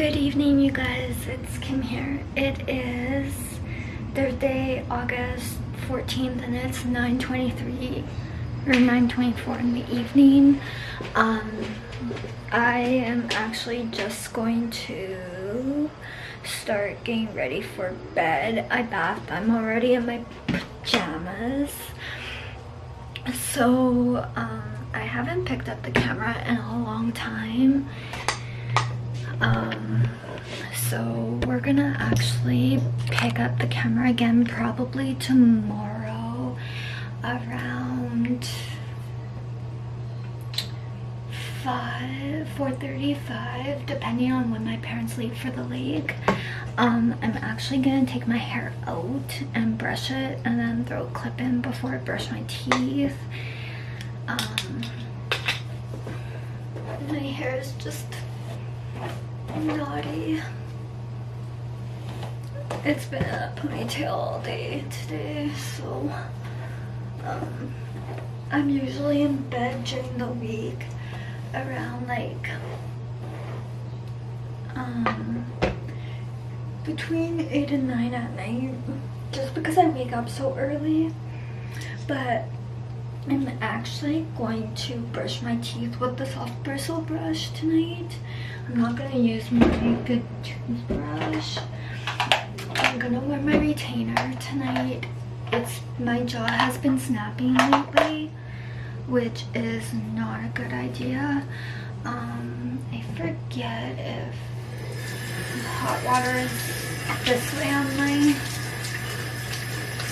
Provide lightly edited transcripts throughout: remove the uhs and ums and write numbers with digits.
Good evening, you guys. It's Kim here. It is Thursday, August 14th, and it's 9:23 or 9:24 in the evening. I am actually just going to start getting ready for bed. I bathed. I'm already in my pajamas. So, I haven't picked up the camera in a long time. So we're gonna actually pick up the camera again probably tomorrow around 4:35, depending on when my parents leave for the lake. I'm actually gonna take my hair out and brush it and then throw a clip in before I brush my teeth. My hair is just naughty. It's been a ponytail all day today, so I'm usually in bed during the week around like between 8 and 9 at night, just because I wake up so early. But I'm actually going to brush my teeth with the soft bristle brush tonight. I'm not gonna use my good toothbrush. I'm gonna wear my retainer tonight. My jaw has been snapping lately, which is not a good idea. I forget if hot water is this way on my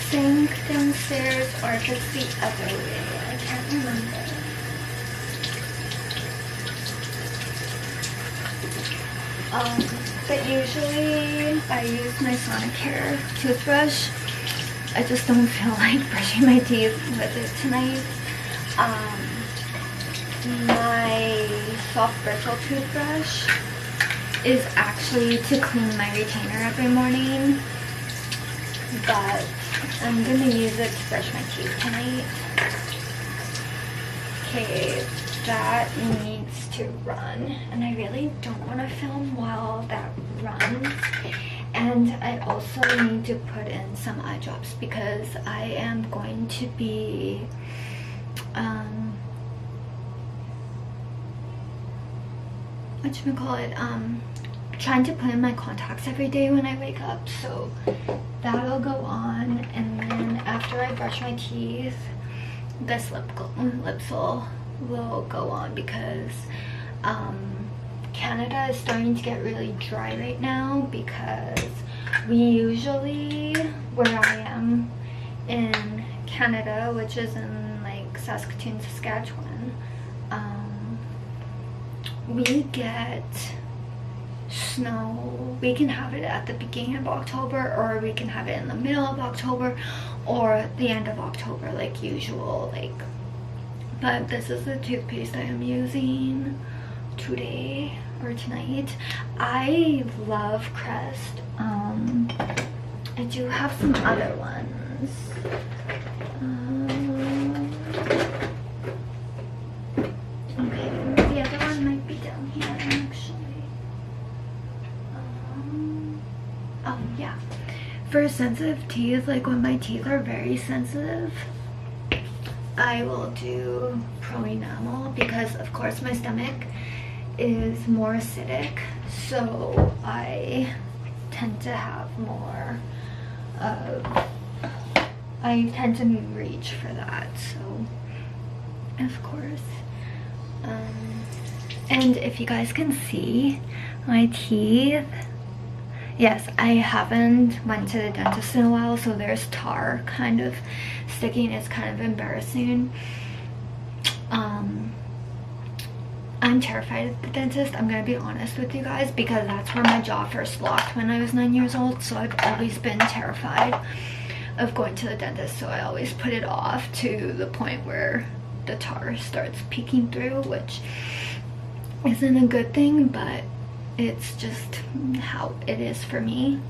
sink downstairs or if it's the other way. I can't remember. But usually I use my Sonicare toothbrush. I just don't feel like brushing my teeth with it tonight. My soft bristle toothbrush is actually to clean my retainer every morning, but I'm gonna use it to brush my teeth tonight. Okay, that needs to run, and I really don't want to film while that runs. And I also need to put in some eye drops because I am going to be trying to put in my contacts every day when I wake up, so that'll go on. And then after I brush my teeth, this lip sol will go on because Canada is starting to get really dry right now, because we usually, where I am in Canada, which is in like Saskatoon, Saskatchewan, we get snow. We can have it at the beginning of October, or we can have it in the middle of October, or the end of October like usual. But this is the toothpaste I am using today or tonight. I love Crest. I do have some other ones. Okay, the other one might be down here actually. Oh yeah, for sensitive teeth, like when my teeth are very sensitive, I will do Pro Enamel, because of course my stomach is more acidic, so I tend to have more I tend to reach for that, so of course. And if you guys can see my teeth, yes, I haven't went to the dentist in a while, so there's tar kind of sticking. It's kind of embarrassing. I'm terrified of the dentist, I'm gonna be honest with you guys, because that's where my jaw first locked when I was 9 years old, so I've always been terrified of going to the dentist, so I always put it off to the point where the tar starts peeking through, which isn't a good thing, but it's just how it is for me.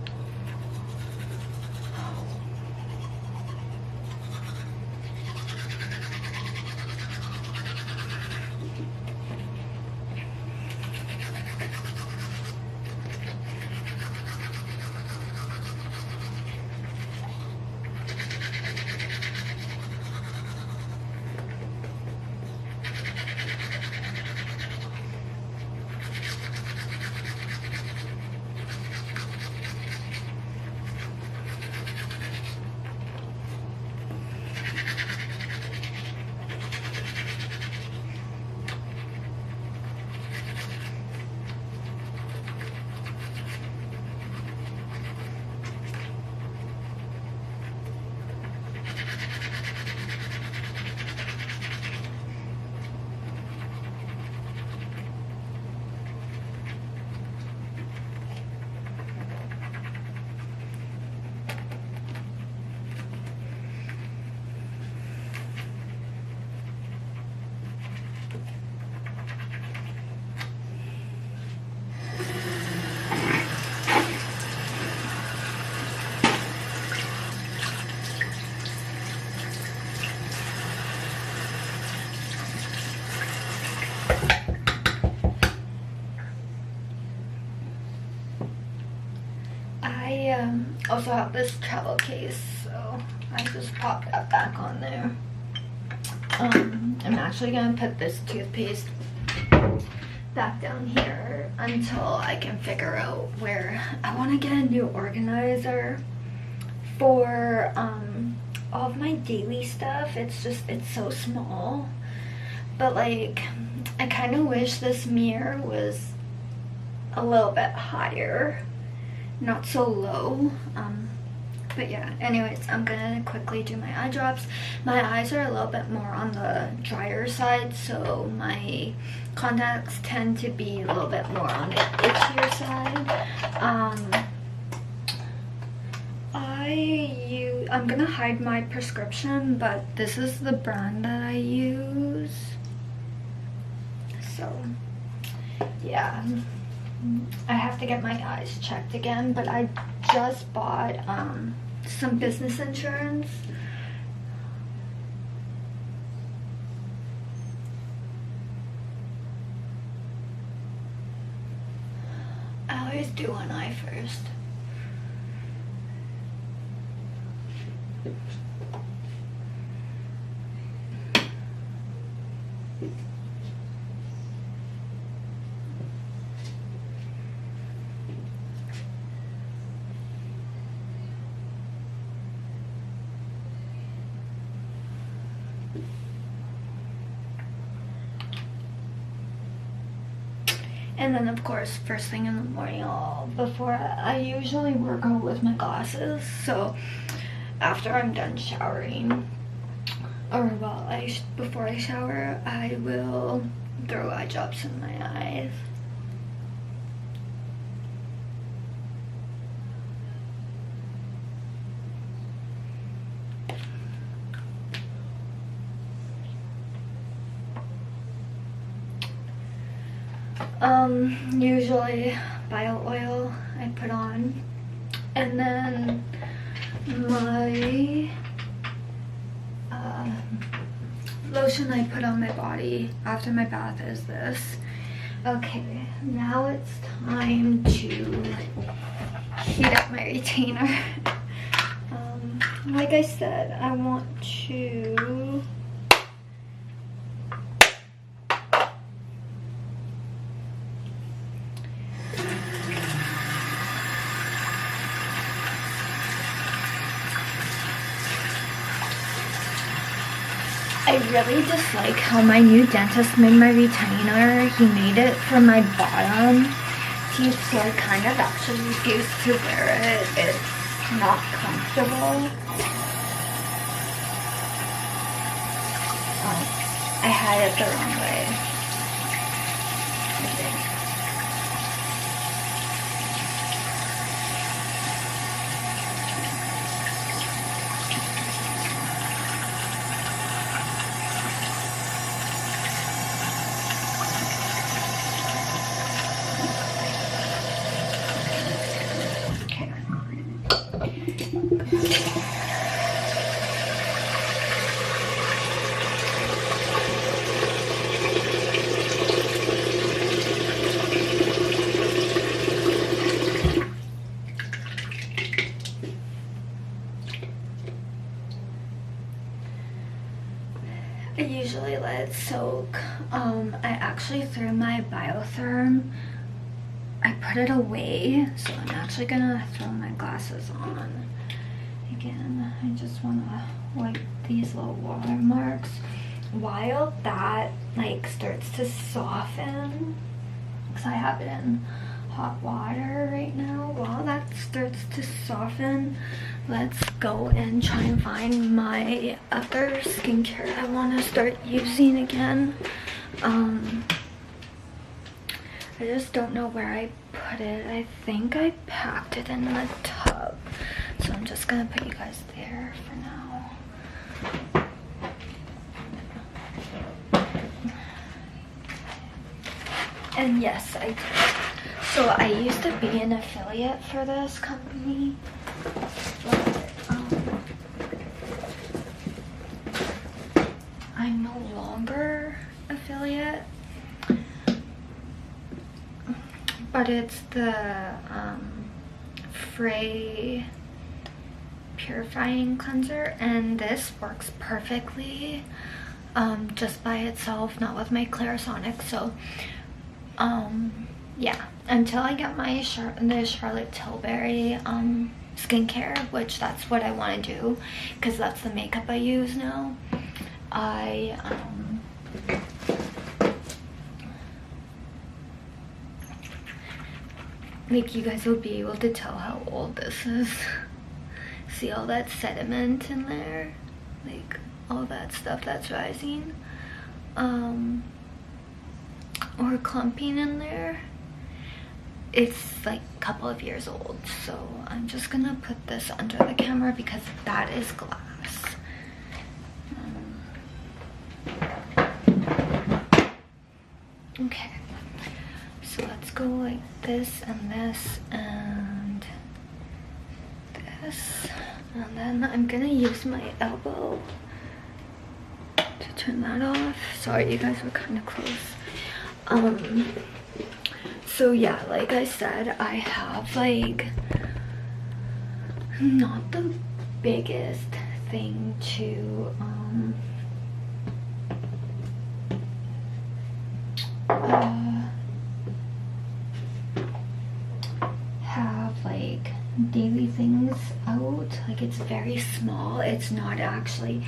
also have this travel case, so I just popped that back on there. I'm actually gonna put this toothpaste back down here until I can figure out where I want to get a new organizer for all of my daily stuff. It's so small, but like I kind of wish this mirror was a little bit higher, not so low. But yeah, anyways, I'm gonna quickly do my eye drops. My eyes are a little bit more on the drier side, so my contacts tend to be a little bit more on the itchier side. I'm gonna hide my prescription, but this is the brand that I use. So yeah, I have to get my eyes checked again, but I just bought some business insurance. I always do one eye first. And then of course, first thing in the morning, before I usually work out with my glasses. So after I'm done showering, or before I shower, I will throw eye drops in my eyes. Usually bio oil I put on, and then my lotion I put on my body after my bath is this. Okay, now it's time to heat up my retainer. Like I said, I want to I really dislike how my new dentist made my retainer. He made it for my bottom teeth, so I kind of actually refuse to wear it. It's not comfortable. I had it the wrong way, I think. I usually let it soak. I actually threw my Biotherm. I put it away, so I'm actually gonna throw my glasses on. Again, I just wanna wipe these little watermarks. While that like starts to soften, because I have it in hot water right now, while that starts to soften, let's go and try and find my other skincare I want to start using again. I just don't know where I put it. I think I packed it in the tub, so I'm just gonna put you guys there for now. And yes, I did. So I used to be an affiliate for this company, but I'm no longer affiliate. But it's the Frey purifying cleanser, and this works perfectly just by itself, not with my Clarisonic. So yeah, until I get my the Charlotte Tilbury skincare, which that's what I want to do because that's the makeup I use now. Like, you guys will be able to tell how old this is. See all that sediment in there? Like, all that stuff that's rising. Or clumping in there. It's like a couple of years old. So I'm just gonna put this under the camera because that is glass. Okay. So let's go like this and this and this, and then I'm gonna use my elbow to turn that off. Sorry, you guys were kind of close. So yeah, like I said, I have like not the biggest thing to have like daily things out. Like, it's very small. It's not actually,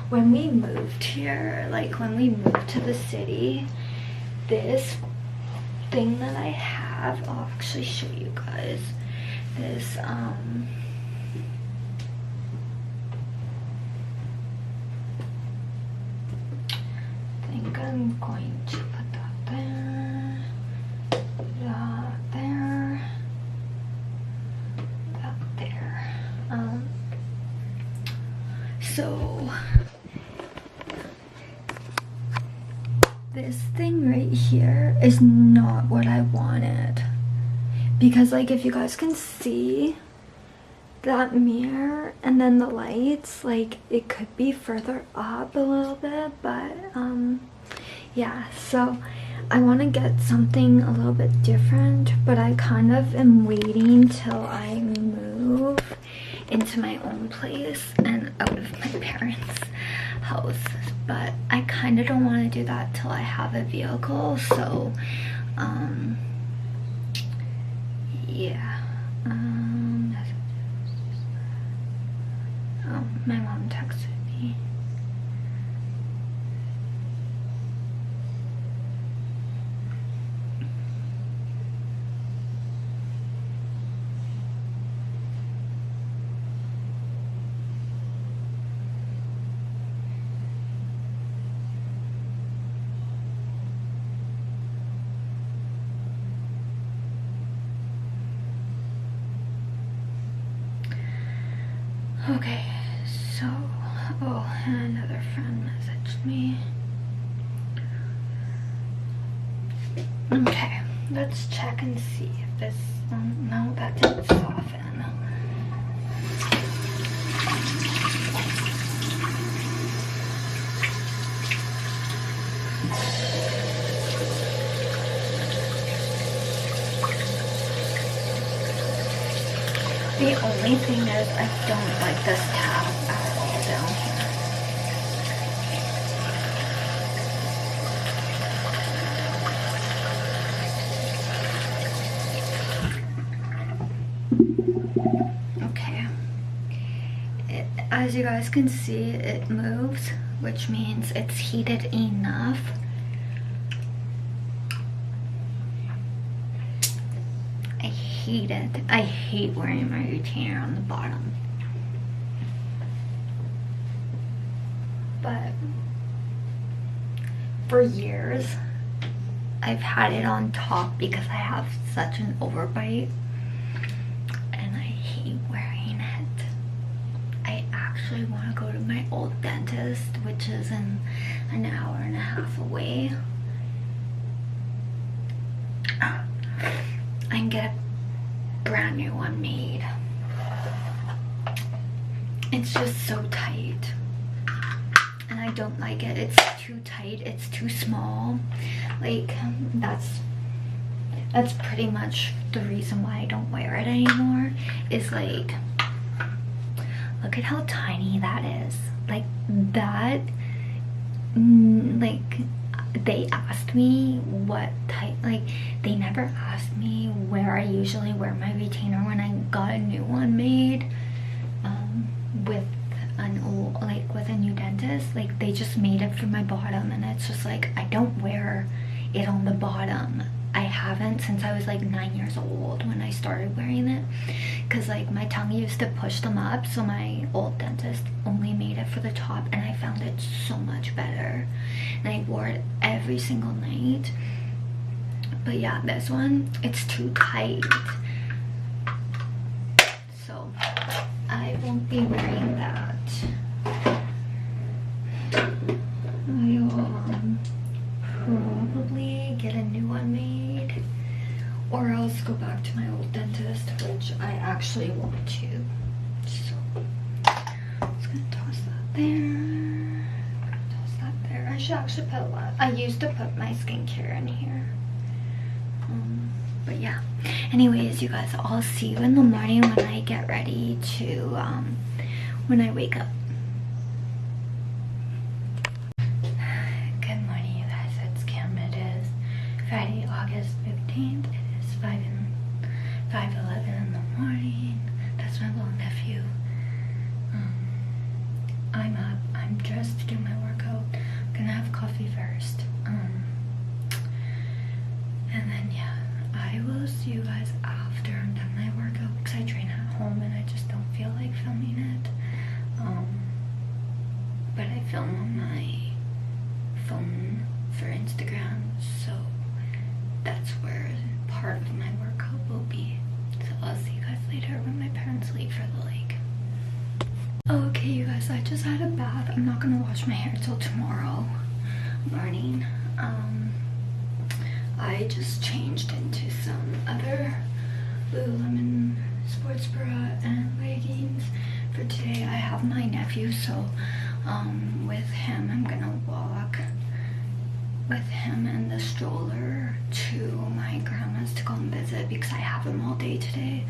when we moved here, like when we moved to the city, this thing that I have, I'll actually show you guys this. I think I'm going to put that there, that there, that there. So this thing right here is not what I wanted, because like, if you guys can see that mirror and then the lights, like it could be further up a little bit, but yeah, so I want to get something a little bit different, but I kind of am waiting till I move into my own place and out of my parents' house. But I kind of don't want to do that till I have a vehicle. So yeah. Oh, my mom texted me. Okay, so, oh, and another friend messaged me. Okay, let's check and see if this, no, that didn't soften. The only thing is, I don't like this tab at all down here. Okay. As you guys can see, it moves, which means it's heated enough. Hate it. I hate wearing my retainer on the bottom. But for years, I've had it on top because I have such an overbite. And I hate wearing it. I actually want to go to my old dentist, which is in an hour and a half away, and get a brand new one made. It's just so tight and I don't like it. It's too tight, it's too small. Like, that's that's pretty much the reason why I don't wear it anymore. Is like, look at how tiny that is. Like that, like they asked me what type, like they never asked me where I usually wear my retainer when I got a new one made with an old, like with a new dentist. Like they just made it for my bottom, and it's just like I don't wear it on the bottom. I haven't since I was like 9 years old when I started wearing it, because like my tongue used to push them up, so my old dentist only made it for the top, and I found it so much better, and I wore it every single night. But yeah, this one, it's too tight, so I won't be wearing that. I'll probably get a new one made, or else go back to my old dentist, which I actually want to. So I'm just gonna toss that there. Toss that there. I should actually put a lot. I used to put my skincare in here. But yeah. Anyways, you guys, I'll see you in the morning when I get ready to when I wake up. Friday, August 15th. It is 5:11 in the morning. That's my little nephew. I'm up. I'm dressed to do my workout. I'm gonna have coffee first. And then yeah, I will see you guys after I'm done my workout, because I train at home and I just don't feel like filming it. But I film on my phone for Instagram, so that's where part of my workout will be. So I'll see you guys later when my parents leave for the lake. Okay, you guys, I just had a bath. I'm not gonna wash my hair till tomorrow morning. I just changed into some other Lululemon sports bra and leggings for today. I have my nephew, so with him I'm gonna walk with him in the stroller to my grandma's to go and visit, because I have him all day today.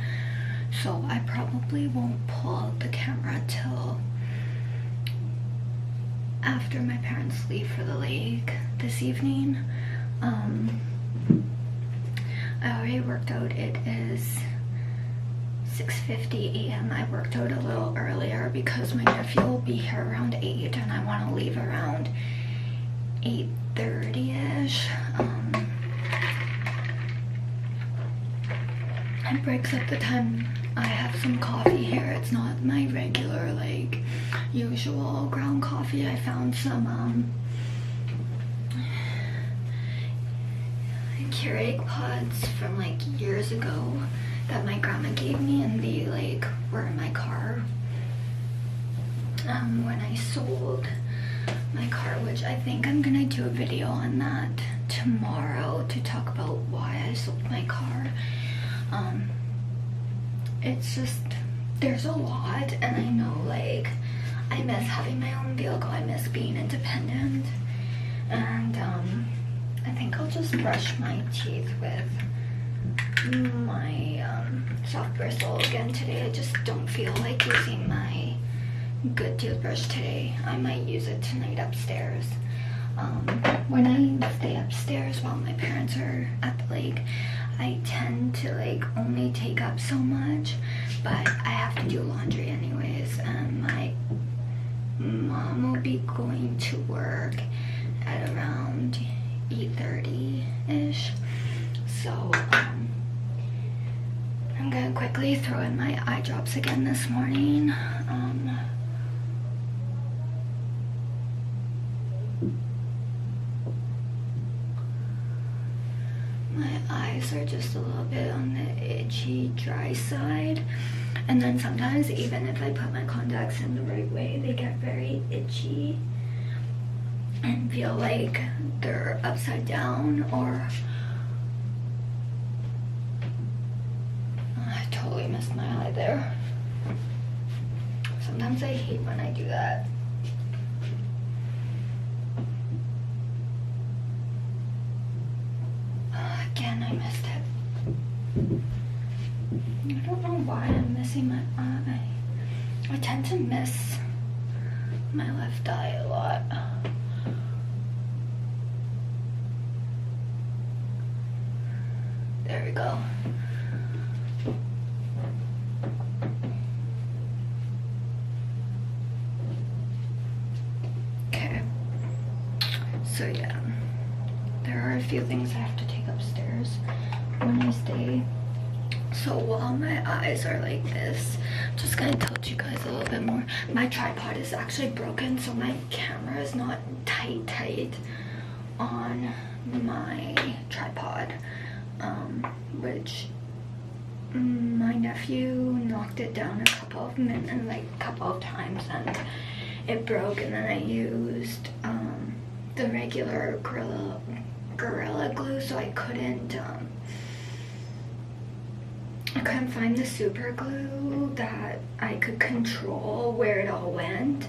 So I probably won't pull out the camera till after my parents leave for the lake this evening. I already worked out. It is 6:50 a.m. I worked out a little earlier because my nephew will be here around 8 and I want to leave around 8:30ish. It breaks up the time I have some coffee here. It's not my regular, like, usual ground coffee. I found some Keurig pods from like years ago that my grandma gave me, and they like were in my car when I sold my car, which I think I'm gonna do a video on that tomorrow to talk about why I sold my car. It's just, there's a lot, and I know, like, I miss having my own vehicle. I miss being independent, and I think I'll just brush my teeth with my soft bristle again today. I just don't feel like using my good toothbrush today. I might use it tonight upstairs. When I stay upstairs while my parents are at the lake, I tend to like only take up so much, but I have to do laundry anyways, and my mom will be going to work at around 8:30ish, so I'm gonna quickly throw in my eye drops again this morning. My eyes are just a little bit on the itchy, dry side, and then sometimes even if I put my contacts in the right way, they get very itchy and feel like they're upside down, or I totally missed my eye there. Sometimes I hate when I do that. Again, I missed it. I don't know why I'm missing my eye. I tend to miss my left eye a lot. There we go. Okay. So yeah, there are a few things I have to take upstairs when I stay. So while my eyes are like this, I'm just gonna tilt you guys a little bit more. My tripod is actually broken, so my camera is not tight on my tripod, which my nephew knocked it down a couple of times and it broke, and then I used the regular Gorilla Glue, so I couldn't find the super glue that I could control where it all went,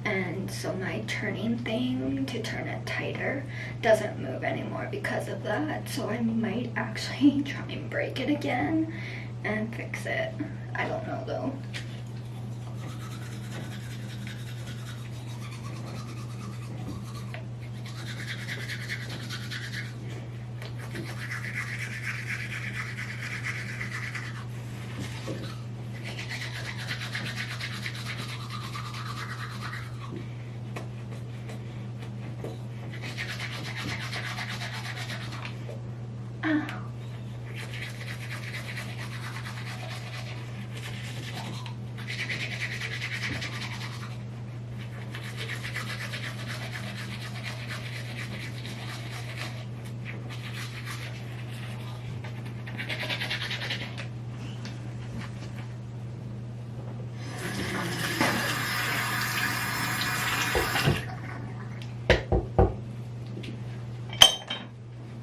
and so my turning thing to turn it tighter doesn't move anymore because of that. So I might actually try and break it again and fix it. I don't know though.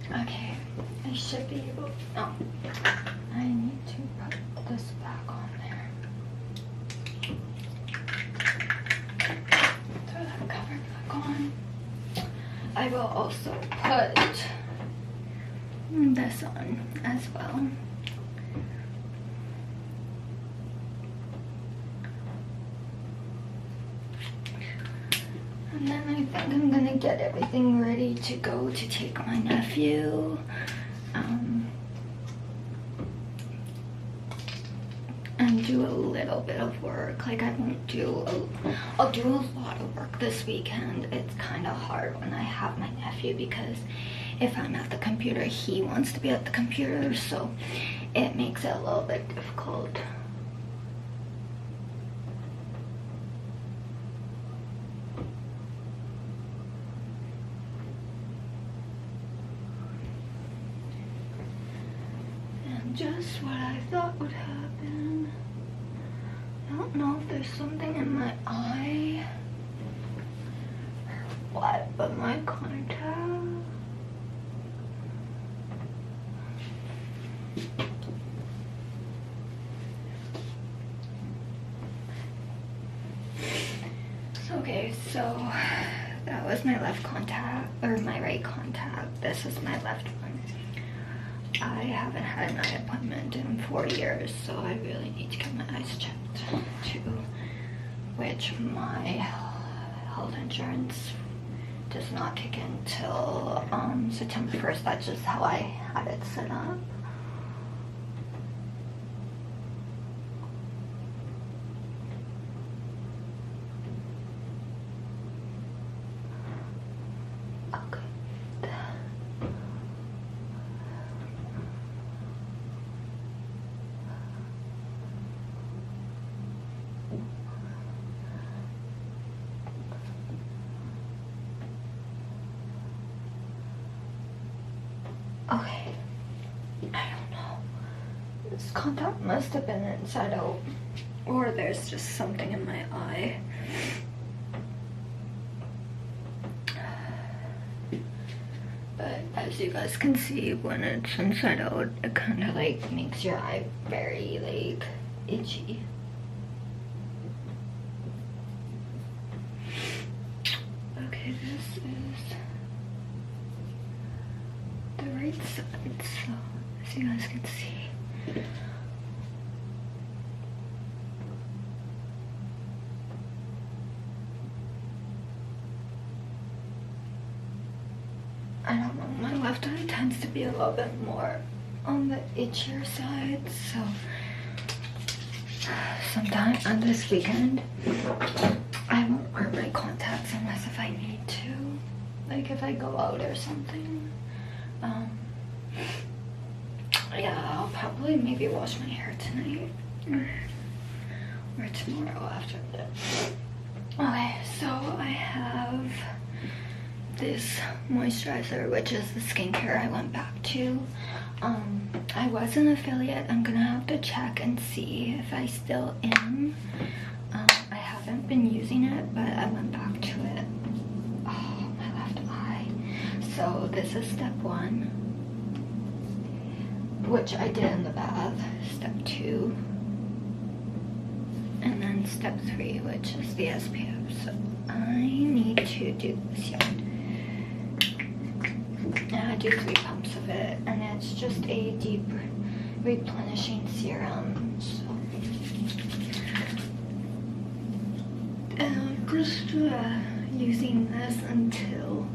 Okay, I should be able. Oh, I need to put this back on there. Throw that cover back on. I will also put this on as well. And then I think I'm gonna get everything ready to go to take my nephew. And do a little bit of work. Like I won't do, I'll do a lot of work this weekend. It's kind of hard when I have my nephew because if I'm at the computer, he wants to be at the computer. So it makes it a little bit difficult. Just what I thought would happen. I don't know if there's something in my eye or what, but my contact. Okay, so that was my left contact, or my right contact. This is my left one. I haven't had an eye appointment in 4 years, so I really need to get my eyes checked too, which my health insurance does not kick in till September 1st. That's just how I had it set up. Okay, I don't know. This contact must have been inside out, or there's just something in my eye. But as you guys can see, when it's inside out, it kind of like makes your eye very like itchy. Okay, this is the right side, so so you guys can see. I don't know, my left eye tends to be a little bit more on the itchier side, so sometime on this weekend I won't wear my contacts unless if I need to, like if I go out or something. Yeah, I'll probably maybe wash my hair tonight or tomorrow after that. Okay, so I have this moisturizer, which is the skincare I went back to. I was an affiliate. I'm gonna have to check and see if I still am. I haven't been using it, but I went back to it. Oh, my left eye. So this is step 1, which I did in the bath. Step 2, and then step 3, which is the SPF. So I need to do this yet. And I do 3 pumps of it, and it's just a deep replenishing serum. So I'm just using this until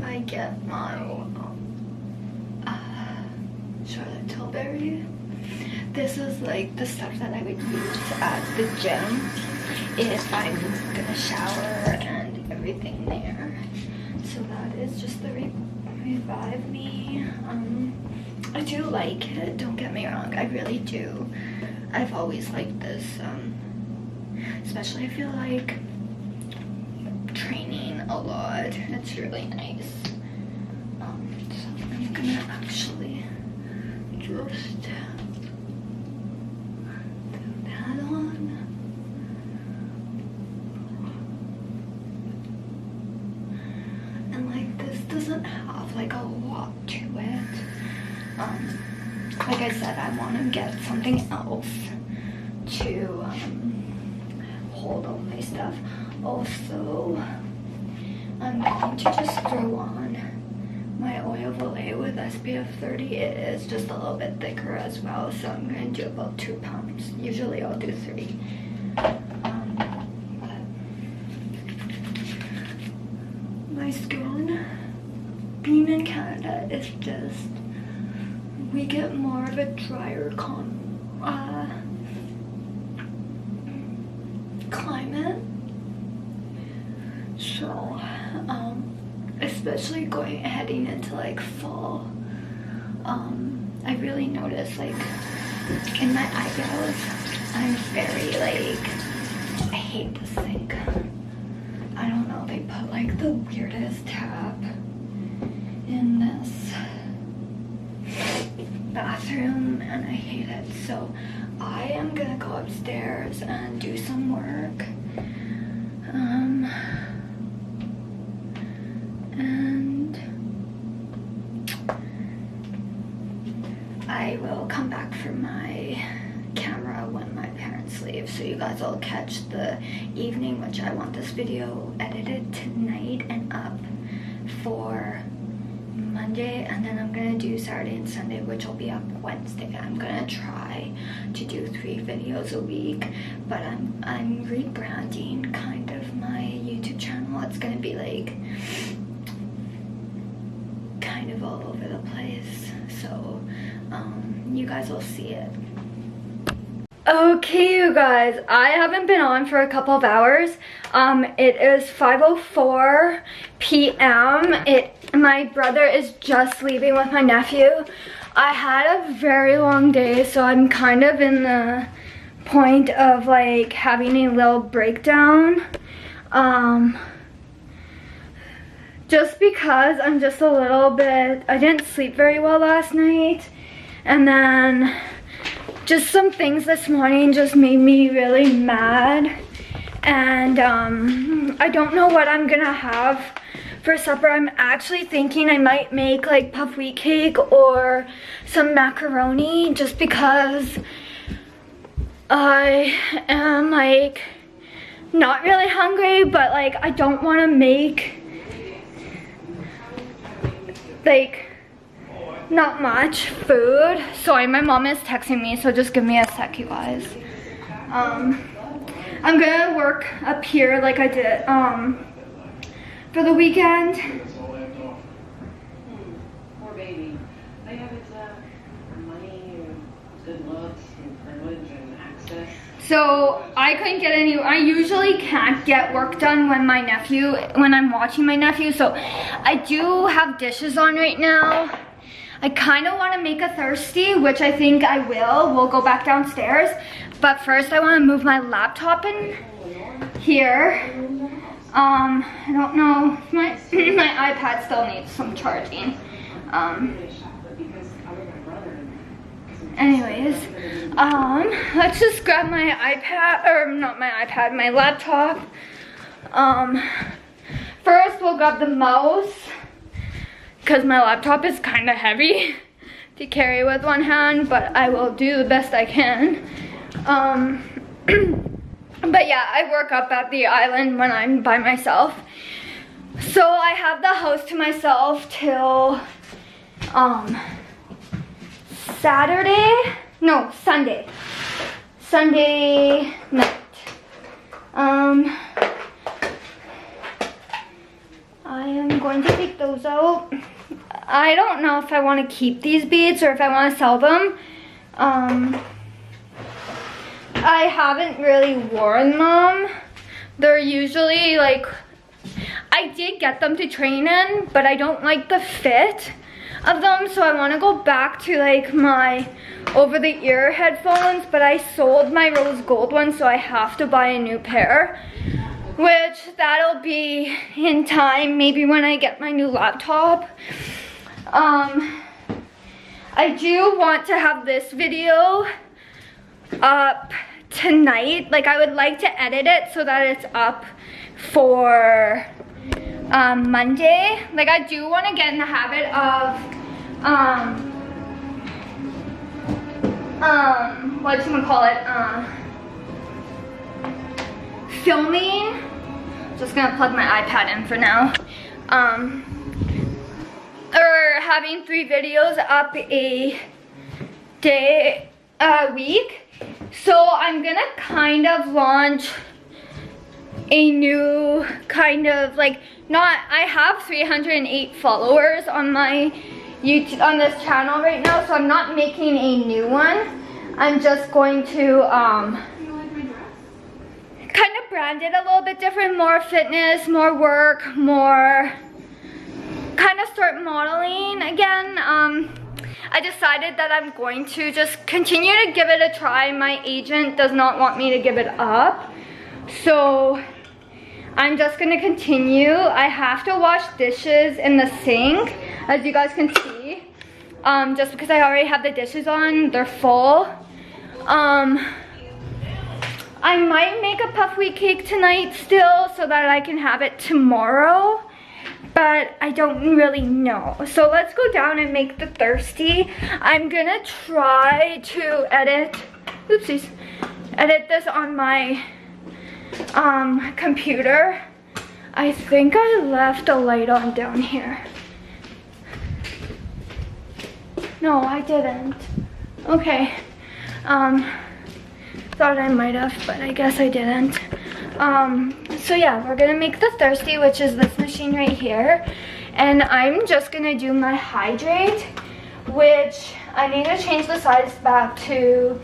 I get my Charlotte Tilbury. This is like the stuff that I would use at the gym if I'm gonna shower and everything there. So that is just the Revive Me. I do like it, don't get me wrong, I really do. I've always liked this, especially I feel like training a lot. It's really nice. So I'm gonna actually just do that on. And like this doesn't have like a lot to it. Like I said, I want to get something else to hold all my stuff. Also, I'm going to just throw on my Oil of Olay with SPF 30. It is just a little bit thicker as well, so I'm going to do about 2 pumps. Usually I'll do 3. But my skin, being in Canada, is just, we get more of a drier climate. So, especially heading into like fall, I really notice like in my eyebrows, I'm very like, I hate this thing. I don't know, they put like the weirdest tab in this bathroom and I hate it. So I am gonna go upstairs and do some work. And I will come back for my camera when my parents leave, so you guys will catch the evening, which I want this video edited tonight and up for Monday, and then I'm gonna do Saturday and Sunday, which will be up Wednesday. I'm gonna try to do 3 videos a week, but I'm rebranding kind of my YouTube channel. It's gonna be like kind of all over the place, so you guys will see it. Okay, you guys, I haven't been on for a couple of hours. It is 5:04 p.m. My brother is just leaving with my nephew. I had a very long day, so I'm kind of in the point of like having a little breakdown. Just because I'm just a little bit, I didn't sleep very well last night, and then just some things this morning just made me really mad, and I don't know what I'm gonna have for supper. I'm actually thinking I might make like puff wheat cake or some macaroni, just because I am like not really hungry, but like I don't want to make like not much food. Sorry, my mom is texting me, so just give me a sec, you guys. I'm gonna work up here like I did for the weekend. Poor baby. They have its money and good looks and privilege and access. So I couldn't get any. I usually can't get work done when I'm watching my nephew. So I do have dishes on right now. I kind of want to make a thirsty, which I think I will. We'll go back downstairs. But first I want to move my laptop in here. I don't know if my iPad still needs some charging. Anyways, let's just grab my iPad, or not my iPad, my laptop. First we'll grab the mouse, because my laptop is kind of heavy to carry with one hand, but I will do the best I can. But yeah, I work up at the island when I'm by myself. So I have the house to myself till Sunday night. I am going to take those out. I don't know if I want to keep these beads or if I want to sell them. I haven't really worn them. They're usually like, I did get them to train in, but I don't like the fit of them, so I want to go back to like my over-the-ear headphones, but I sold my rose gold one, so I have to buy a new pair, which that'll be in time, maybe when I get my new laptop. I do want to have this video up tonight. Like, I would like to edit it so that it's up for Monday. Like, I do want to get in the habit of filming. Just gonna plug my iPad in for now. Or having 3 videos up a week. So I'm gonna kind of launch a new kind of like, I have 308 followers on my YouTube, on this channel right now, so I'm not making a new one. I'm just going to kind of brand it a little bit different, more fitness, more work, more kind of start modeling again. I decided that I'm going to just continue to give it a try. My agent does not want me to give it up, so I'm just gonna continue. I have to wash dishes in the sink, as you guys can see, just because I already have the dishes on, they're full. I might make a puff wheat cake tonight still so that I can have it tomorrow, but I don't really know. So let's go down and make the thirsty. I'm gonna try to edit this on my computer. I think I left a light on down here. No, I didn't. Okay. Thought I might have, but I guess I didn't. So yeah, we're gonna make the thirsty, which is this machine right here. And I'm just gonna do my hydrate, which I need to change the size back to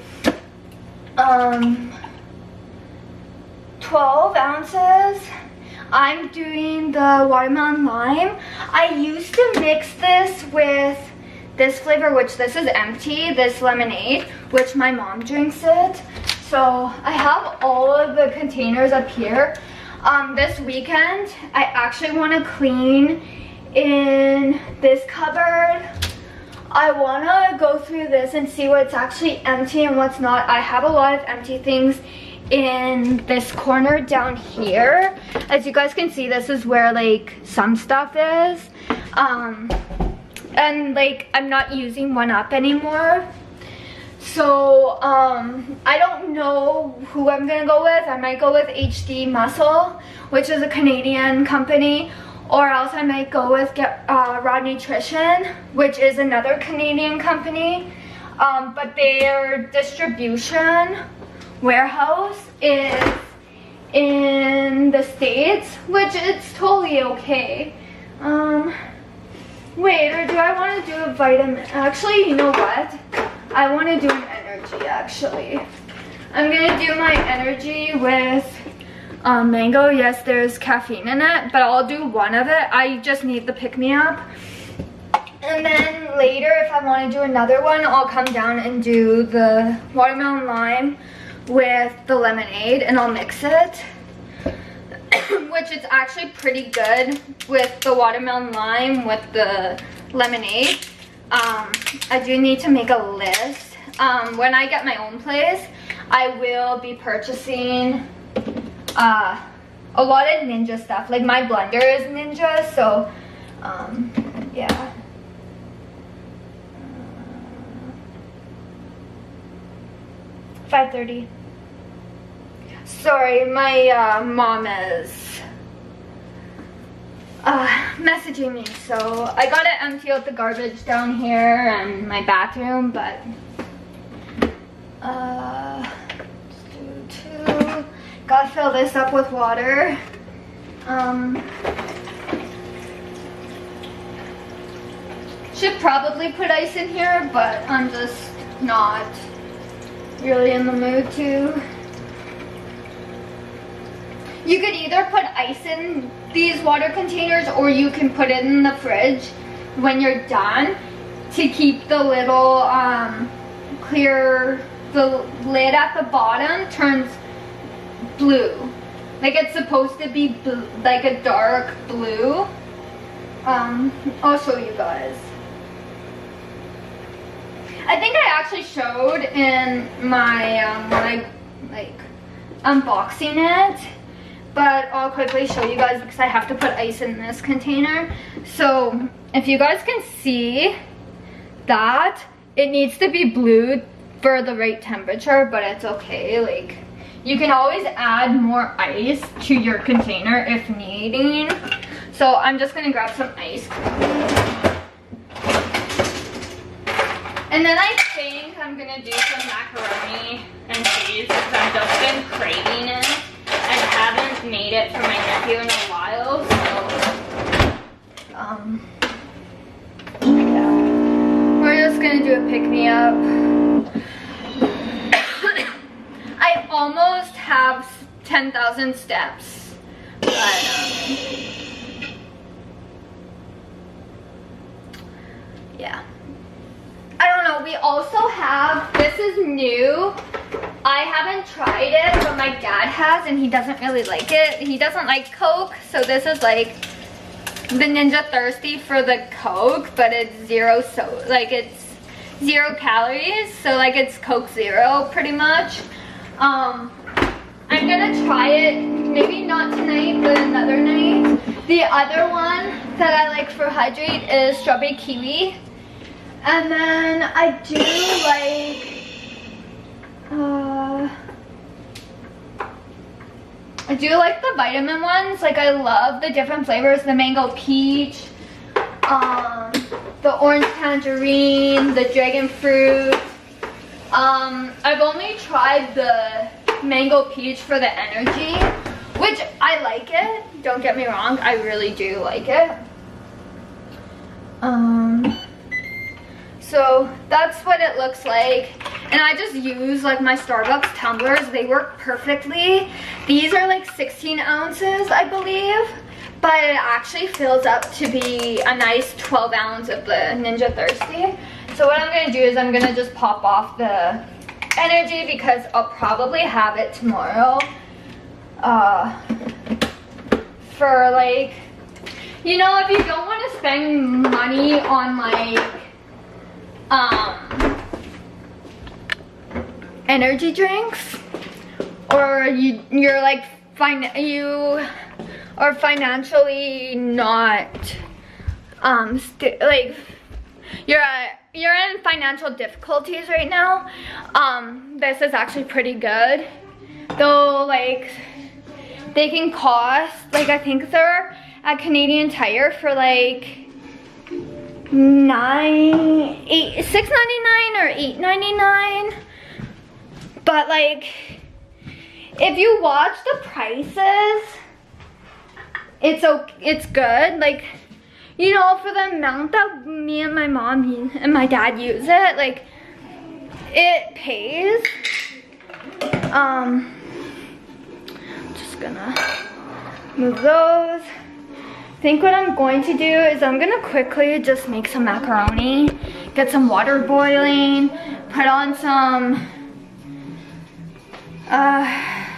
12 ounces. I'm doing the watermelon lime. I used to mix this with this flavor, which this is empty, this lemonade, which my mom drinks it. So I have all of the containers up here. This weekend, I actually want to clean in this cupboard. I want to go through this and see what's actually empty and what's not. I have a lot of empty things in this corner down here. As you guys can see, this is where like some stuff is. And like I'm not using 1UP anymore. So I don't know who I'm gonna go with. I might go with HD Muscle, which is a Canadian company, or else I might go with Raw Nutrition, which is another Canadian company, but their distribution warehouse is in the States, which it's totally okay. Wait, or do I want to do a vitamin? Actually, you know what? I want to do an energy, actually. I'm going to do my energy with mango. Yes, there's caffeine in it, but I'll do one of it. I just need the pick-me-up. And then later, if I want to do another one, I'll come down and do the watermelon lime with the lemonade, and I'll mix it. Which is actually pretty good with the watermelon lime with the lemonade. I do need to make a list. When I get my own place, I will be purchasing a lot of Ninja stuff. Like my blender is Ninja, so yeah. $5:30. Sorry, my mom is messaging me, so I gotta empty out the garbage down here and my bathroom, but let's do 2. Gotta fill this up with water. Should probably put ice in here, but I'm just not really in the mood to. You could either put ice in these water containers, or you can put it in the fridge when you're done to keep the little the lid at the bottom turns blue. Like it's supposed to be like a dark blue. I'll show you guys. I think I actually showed in my when I like unboxing it. But I'll quickly show you guys because I have to put ice in this container. So if you guys can see that, it needs to be blue for the right temperature, but it's okay. Like you can always add more ice to your container if needing. So I'm just gonna grab some ice quickly. And then I think I'm gonna do some macaroni and cheese because I've just been craving it. I haven't made it for my nephew in a while, so yeah. We're just gonna do a pick-me-up. I almost have 10,000 steps, but yeah. I don't know, we also have, this is new. I haven't tried it, but my dad has, and he doesn't really like it. He doesn't like Coke, so this is like the Ninja Thirsty for the Coke, but it's it's 0 calories, so like it's Coke Zero pretty much. I'm gonna try it, maybe not tonight, but another night. The other one that I like for hydrate is strawberry kiwi. And then I do like, the vitamin ones. Like I love the different flavors, the mango peach, the orange tangerine, the dragon fruit. I've only tried the mango peach for the energy, which I like it. Don't get me wrong, I really do like it. So that's what it looks like. And I just use like my Starbucks tumblers. They work perfectly. These are like 16 ounces, I believe. But it actually fills up to be a nice 12 ounce of the Ninja Thirsty. So what I'm going to do is I'm going to just pop off the energy because I'll probably have it tomorrow. For like, you know, if you don't want to spend money on like, energy drinks, or you're like you are financially not like you're in financial difficulties right now, this is actually pretty good. Though like they can cost, like I think they're at Canadian Tire for like $6.99 or $8.99. But like, if you watch the prices, it's good. Like, you know, for the amount that me and my mom and my dad use it, like, it pays. Just gonna move those. I think what I'm going to do is I'm gonna quickly just make some macaroni, get some water boiling, put on some, yeah,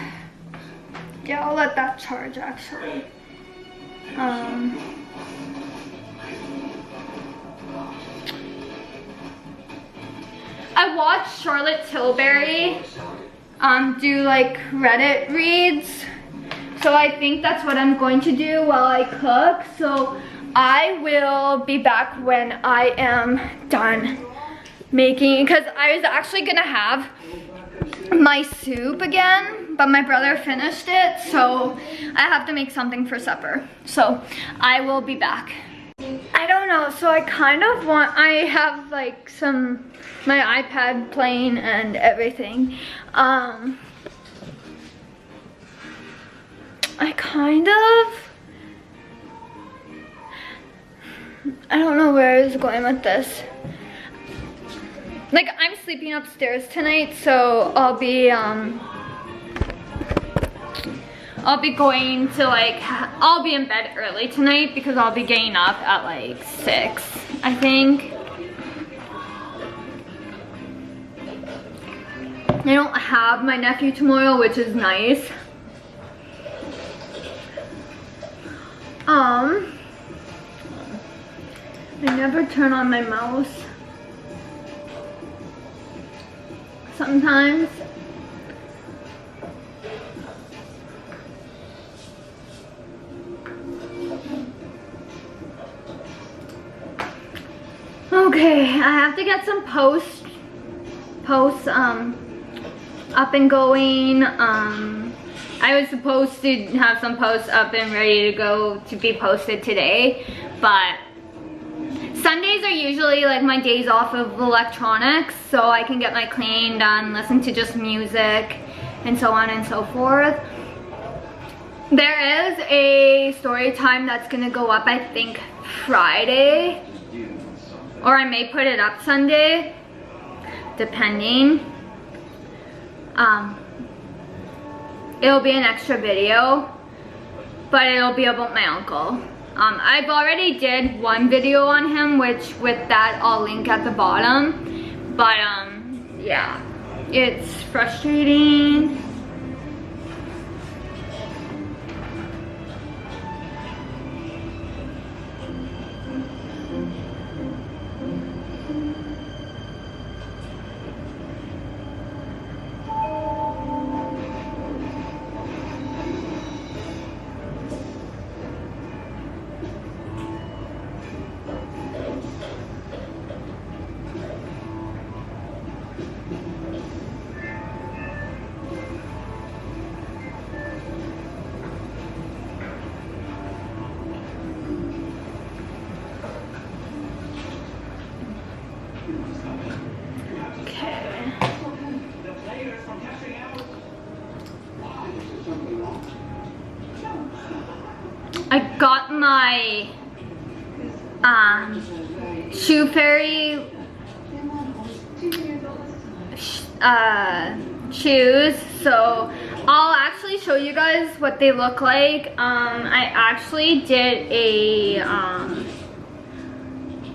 I'll let that charge actually. I watched Charlotte Tilbury do like Reddit reads. So I think that's what I'm going to do while I cook. So I will be back when I am done making, because I was actually gonna have my soup again, but my brother finished it, so I have to make something for supper. So I will be back. I don't know, so I kind of I have like my iPad playing and everything. I don't know where I was going with this. Like, I'm sleeping upstairs tonight, so I'll be going to like, I'll be in bed early tonight because I'll be getting up at like 6, I think. I don't have my nephew tomorrow, which is nice. I never turn on my mouse. Sometimes. Okay, I have to get some posts up and going. I was supposed to have some posts up and ready to go to be posted today, but Sundays are usually like my days off of electronics, so I can get my cleaning done, listen to just music, and so on and so forth. There is a story time that's gonna go up, I think, Friday, or I may put it up Sunday, depending. It'll be an extra video, but it'll be about my uncle. I've already did one video on him, which with that I'll link at the bottom. But yeah, it's frustrating. I got my Shoe Fairy shoes, so I'll actually show you guys what they look like. I actually did a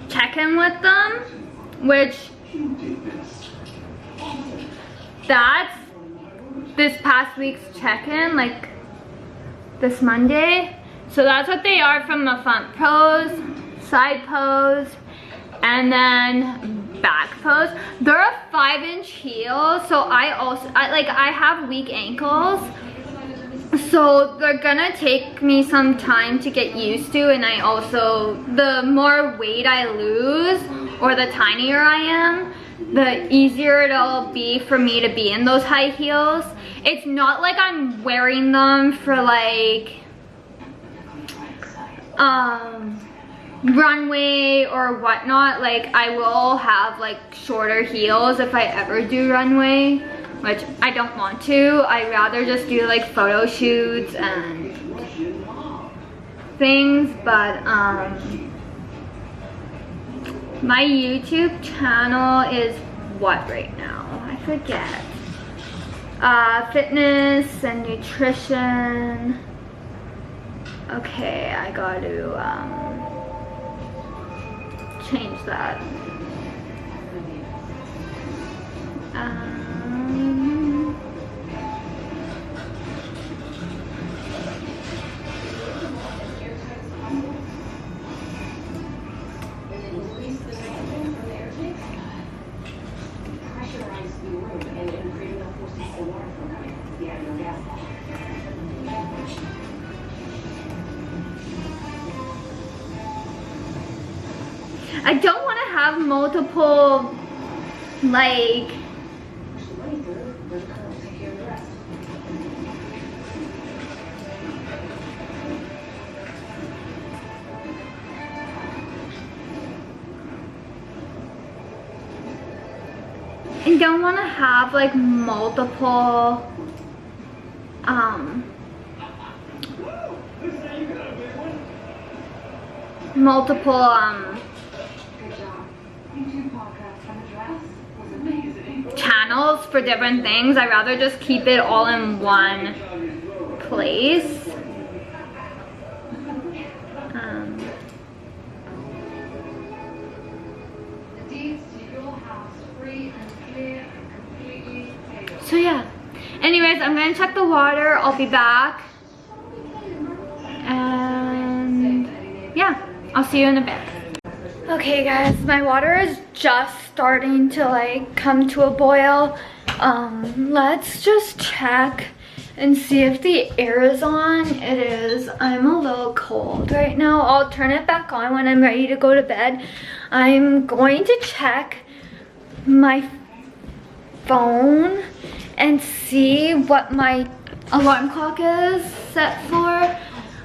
check-in with them, which that's this past week's check-in, like this Monday. So that's what they are from the front pose, side pose, and then back pose. They're a 5-inch heel, so I have weak ankles, so they're gonna take me some time to get used to, and I also, the more weight I lose, or the tinier I am, the easier it'll be for me to be in those high heels. It's not like I'm wearing them for like runway or whatnot, like I will have like shorter heels if I ever do runway, which I don't want to. I'd rather just do like photo shoots and things. But my YouTube channel is what right now? I forget. Fitness and nutrition. Okay, I got to change that. I don't want to have multiple, like, I don't want to have like multiple, channels for different things. I'd rather just keep it all in one place. So yeah, anyways, I'm gonna check the water. I'll be back, and yeah, I'll see you in a bit. Okay guys, my water is just starting to like come to a boil. Let's just check and see if the air is on. It is. I'm a little cold right now. I'll turn it back on when I'm ready to go to bed. I'm going to check my phone and see what my alarm clock is set for.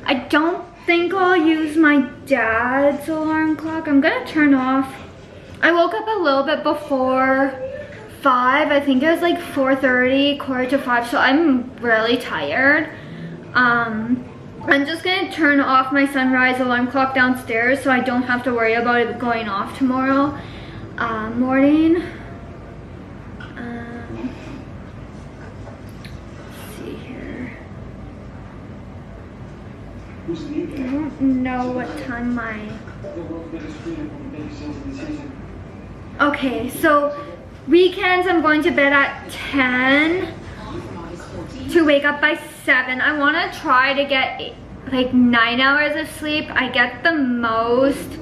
I don't think I'll use my dad's alarm clock. I'm gonna turn off. I woke up a little bit before 5. I think it was like 4:30, quarter to 5, so I'm really tired. I'm just gonna turn off my sunrise alarm clock downstairs so I don't have to worry about it going off tomorrow morning. I don't know what time my... Okay, so weekends I'm going to bed at 10 to wake up by 7. I want to try to get like 9 hours of sleep. I get the most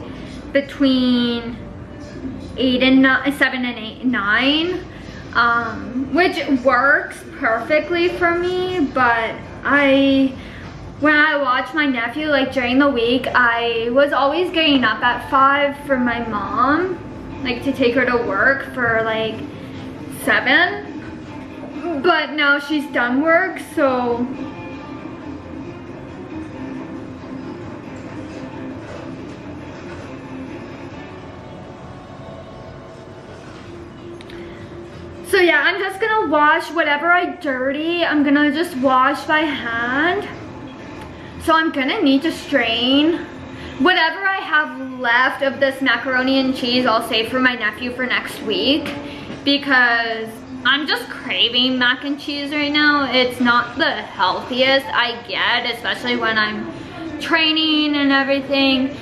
between 7 and 8, 9, which works perfectly for me, but when I watch my nephew, like during the week, I was always getting up at 5 for my mom, like to take her to work for like 7. But now she's done work, so yeah, I'm just gonna wash whatever I dirty. I'm gonna just wash by hand. So I'm gonna need to strain. Whatever I have left of this macaroni and cheese, I'll save for my nephew for next week, because I'm just craving mac and cheese right now. It's not the healthiest I get, especially when I'm training and everything.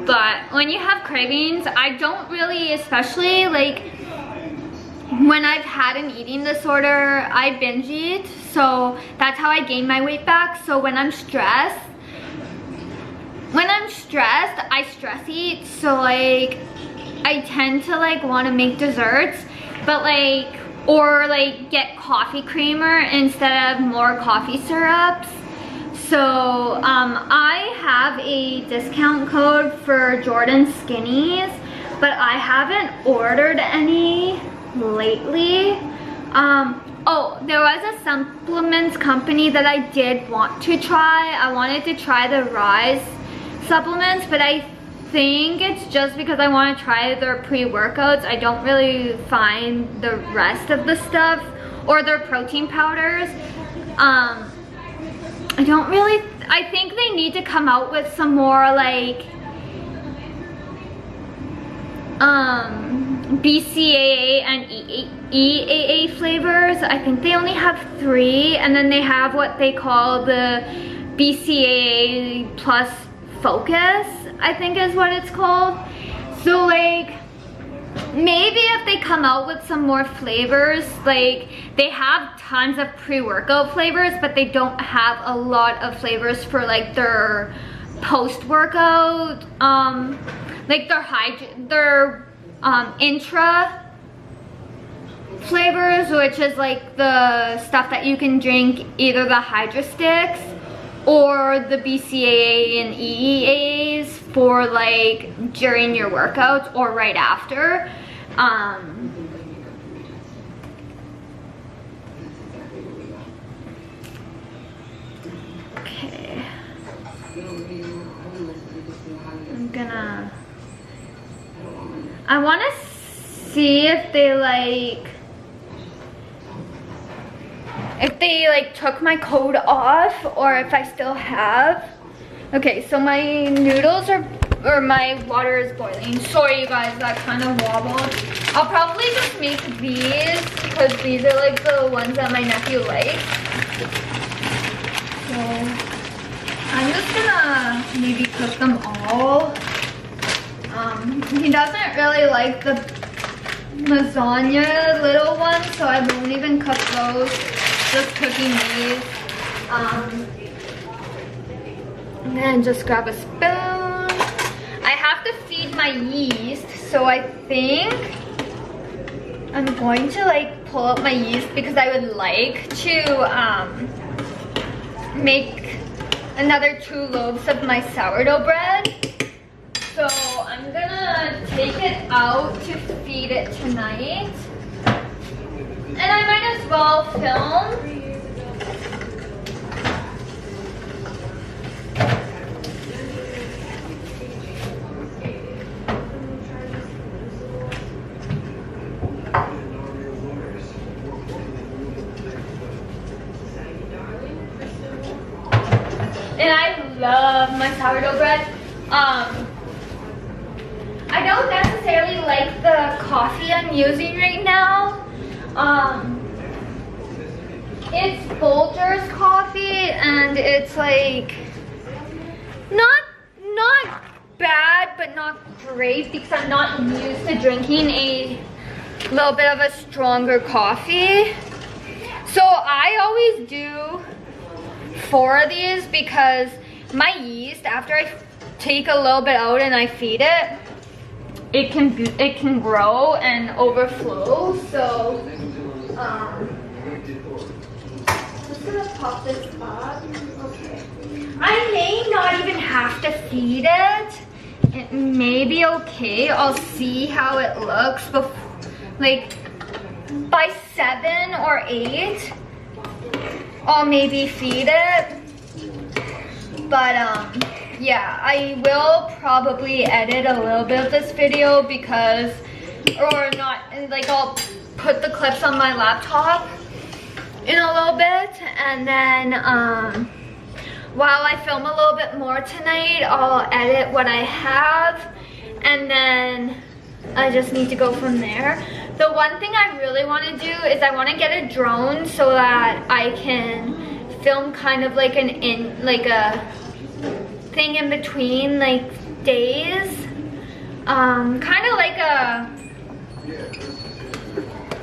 But when you have cravings, I don't really, especially like when I've had an eating disorder, I binge eat. So that's how I gain my weight back. So when I'm stressed, I stress eat. So like, I tend to like want to make desserts, but like, or like get coffee creamer instead of more coffee syrups. So I have a discount code for Jordan Skinnies, but I haven't ordered any lately. Oh, there was a supplements company that I did want to try. I wanted to try the Rise supplements, but I think it's just because I want to try their pre-workouts. I don't really find the rest of the stuff or their protein powders. I think they need to come out with some more like BCAA and EAA flavors. I think they only have 3, and then they have what they call the BCAA plus focus, I think is what it's called. So like, maybe if they come out with some more flavors, like they have tons of pre-workout flavors, but they don't have a lot of flavors for like their post-workout, like their intra flavors, which is like the stuff that you can drink, either the Hydra Sticks or the BCAA and EAAs for like during your workouts or right after. Okay. I want to see if they took my code off or if I still have. Okay, so my noodles or my water is boiling. Sorry you guys, that kind of wobbled. I'll probably just make these because these are like the ones that my nephew likes. So I'm just gonna maybe cook them all. He doesn't really like the lasagna little ones, so I won't even cook those. Just cooking these. And then just grab a spoon. I have to feed my yeast, so I think I'm going to like pull out my yeast because I would like to make another 2 loaves of my sourdough bread. So I'm gonna take it out to feed it tonight. And I might as well film. And I love my sourdough bread. I don't necessarily like the coffee I'm using right now. It's Folgers coffee, and it's like not bad but not great because I'm not used to drinking a little bit of a stronger coffee. So I always do 4 of these because my yeast, after I take a little bit out and I feed it, it can grow and overflow. So just gonna pop this up. Okay. I may not even have to feed it. It may be okay. I'll see how it looks before, like by 7 or 8. I'll maybe feed it. But yeah, I will probably edit a little bit of this video because, or not, like I'll put the clips on my laptop in a little bit, and then while I film a little bit more tonight, I'll edit what I have, and then I just need to go from there. The one thing I really want to do is I want to get a drone so that I can film kind of like a thing in between like days, kind of like a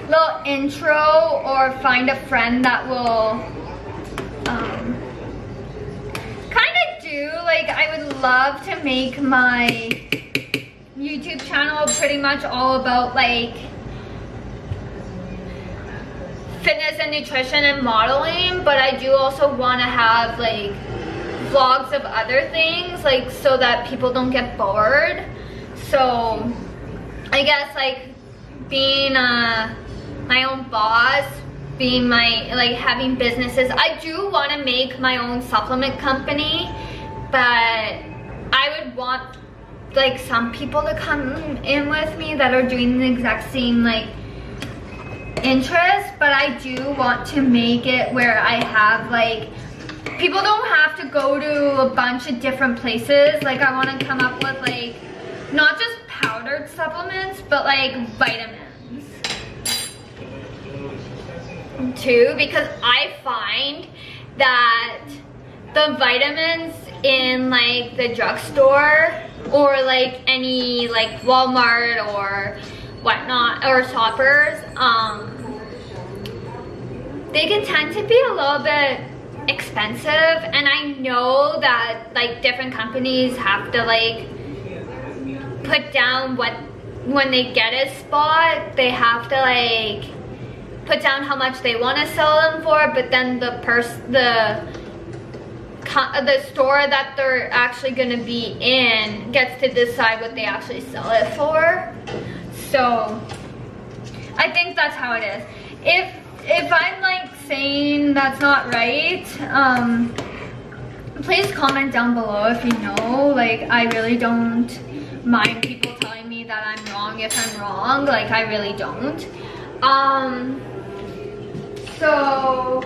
little intro, or find a friend that will kind of do like, I would love to make my YouTube channel pretty much all about like fitness and nutrition and modeling, but I do also want to have like vlogs of other things, like so that people don't get bored. So I guess like being a my own boss, being like having businesses. I do want to make my own supplement company, but I would want like some people to come in with me that are doing the exact same like interest, but I do want to make it where I have like, people don't have to go to a bunch of different places. Like I want to come up with like, not just powdered supplements, but like vitamins too, because I find that the vitamins in like the drugstore or like any like Walmart or whatnot or Shoppers, they can tend to be a little bit expensive, and I know that like different companies have to like put down what, when they get a spot, they have to like put down how much they want to sell them for, but then the store that they're actually going to be in gets to decide what they actually sell it for. So I think that's how it is. If I'm like saying that's not right, please comment down below if you know. Like I really don't mind people telling me that I'm wrong if I'm wrong. Like I really don't. So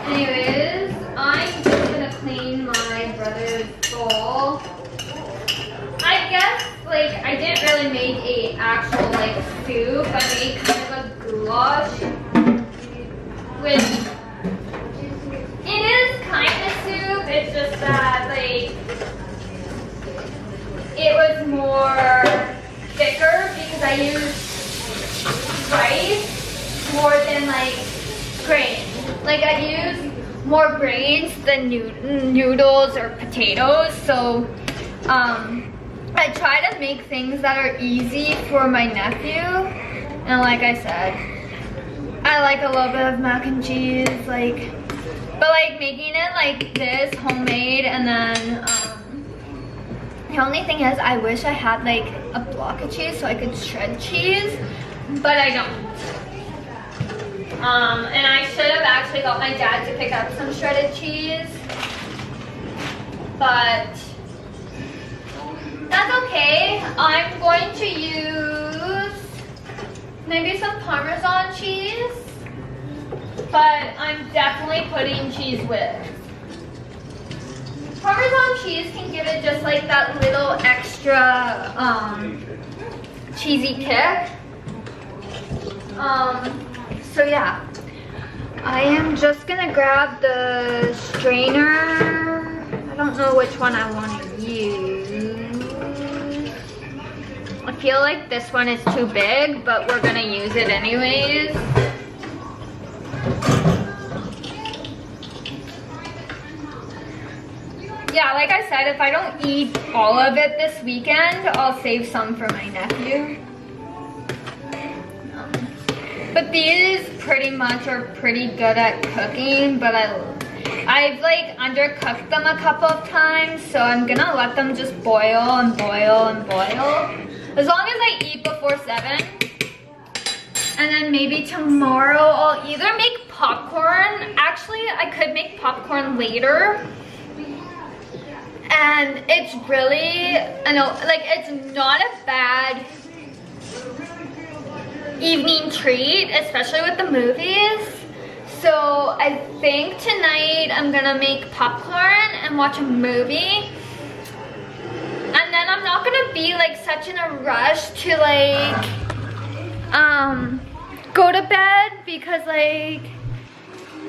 anyways, I'm just gonna clean my brother's bowl. I guess like I didn't really make a actual like soup. I made kind of a goulash, which it is kind of soup. It's just that like it was more thicker because I used rice more than like grains. Like I use more grains than noodles or potatoes. So I try to make things that are easy for my nephew. And like I said, I like a little bit of mac and cheese, like, but like making it like this homemade, and then the only thing is I wish I had like a block of cheese so I could shred cheese, but I don't. And I should have actually got my dad to pick up some shredded cheese, but that's okay. I'm going to use maybe some Parmesan cheese, but I'm definitely putting cheese whiz. Parmesan cheese can give it just like that little extra cheesy kick. So yeah, I am just gonna grab the strainer. I don't know which one I want to use. I feel like this one is too big, but we're gonna use it anyways. Yeah, like I said, if I don't eat all of it this weekend, I'll save some for my nephew. But these pretty much are pretty good at cooking, but I've like undercooked them a couple of times, so I'm gonna let them just boil and boil and boil. As long as I eat before 7. And then maybe tomorrow I'll either make popcorn. Actually, I could make popcorn later. And it's really, I know, like it's not a bad evening treat, especially with the movies. So I think tonight I'm gonna make popcorn and watch a movie. And then I'm not gonna be like such in a rush to like go to bed, because like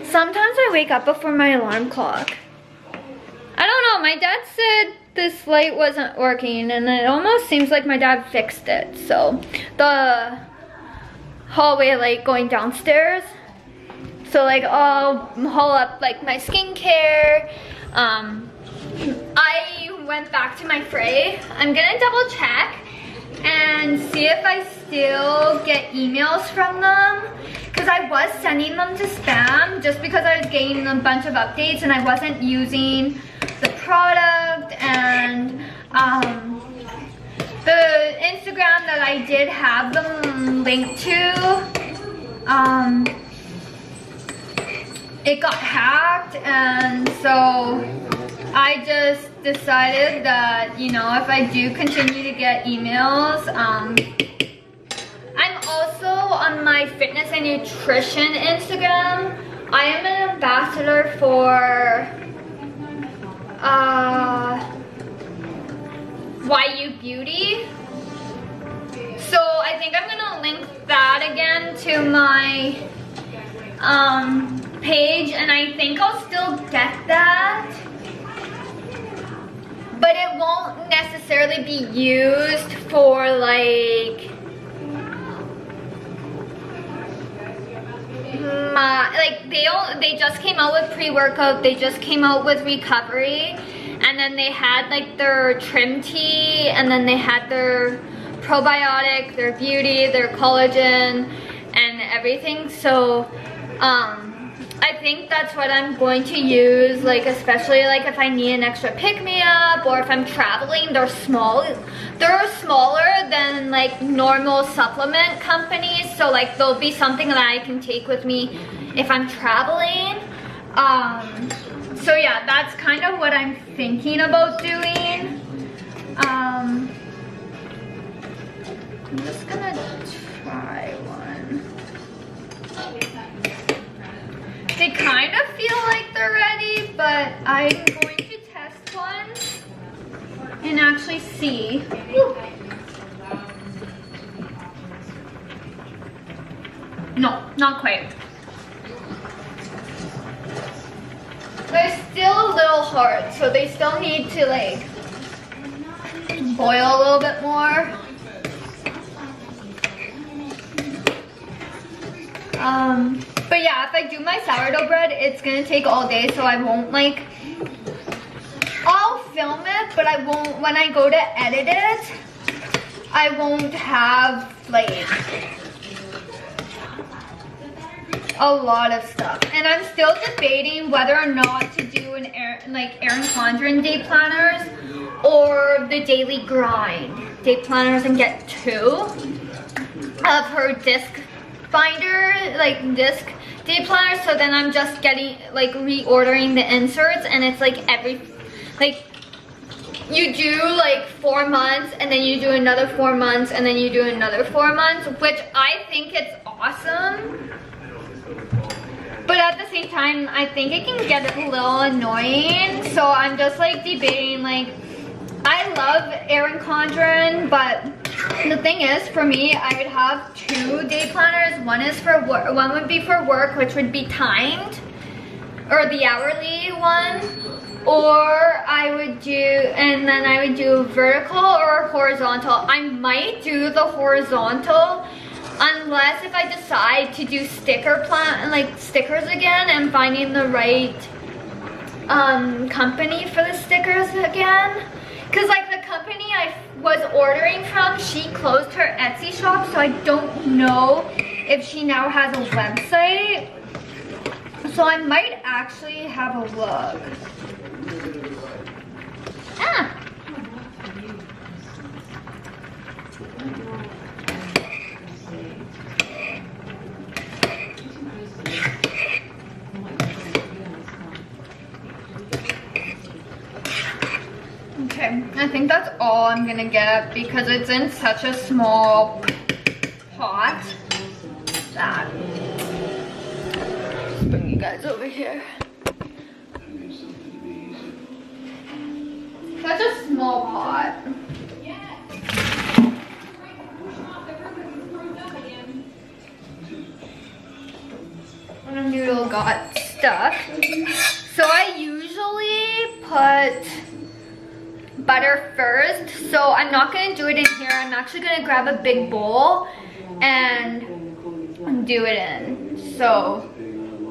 sometimes I wake up before my alarm clock. I don't know, my dad said this light wasn't working, and it almost seems like my dad fixed it. So the hallway light going downstairs, so like I'll haul up like my skincare. I went back to my Frey. I'm gonna double check and see if I still get emails from them, because I was sending them to spam just because I was getting a bunch of updates and I wasn't using the product. And the Instagram that I did have them linked to, it got hacked, and so I just decided that, you know, if I do continue to get emails, I'm also on my fitness and nutrition Instagram. I am an ambassador for YU Beauty. So I think I'm gonna link that again to my page, and I think I'll still get that. But it won't necessarily be used for like they just came out with pre-workout, they just came out with recovery, and then they had like their trim tea, and then they had their probiotic, their beauty, their collagen, and everything. So I think that's what I'm going to use, like especially like if I need an extra pick-me-up, or if I'm traveling. They're smaller than like normal supplement companies, so like there'll be something that I can take with me if I'm traveling. So yeah, that's kind of what I'm thinking about doing. I'm just gonna try one. They kind of feel like they're ready, but I'm going to test one and actually see. No, not quite. They're still a little hard, so they still need to like boil a little bit more. But yeah, if I do my sourdough bread, it's gonna take all day, so I won't like, I'll film it, but I won't, when I go to edit it, I won't have like a lot of stuff. And I'm still debating whether or not to do an Erin Condren day planners or the Daily Grind day planners and get 2 of her disc binder, like disc day planners. So then I'm just getting like reordering the inserts, and it's like you do like 4 months, and then you do another 4 months, and then you do another 4 months, which I think it's awesome. But at the same time, I think it can get a little annoying. So I'm just like debating, like, I love Erin Condren, but the thing is, for me, I would have 2 day planners. One is for work, one would be for work, which would be timed, or the hourly one, or I would do, and then I would do vertical or horizontal. I might do the horizontal, unless if I decide to do stickers again, and finding the right company for the stickers again. Cause like the company I was ordering from, she closed her Etsy shop, so I don't know if she now has a website. So I might actually have a look. Okay, I think that's all I'm gonna get because it's in such a small pot that. Let's bring you guys over here. Such a small pot. And a noodle got stuck. So I usually put butter first, so I'm not gonna do it in here. I'm actually gonna grab a big bowl and do it in. So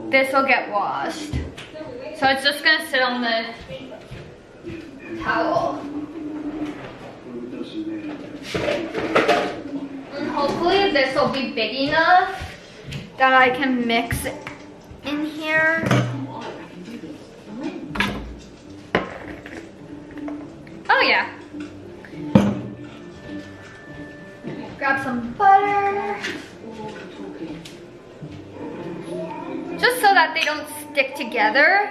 this will get washed. So it's just gonna sit on the towel. And hopefully this will be big enough that I can mix it in here. Oh yeah. grab some butter. Just so that they don't stick together.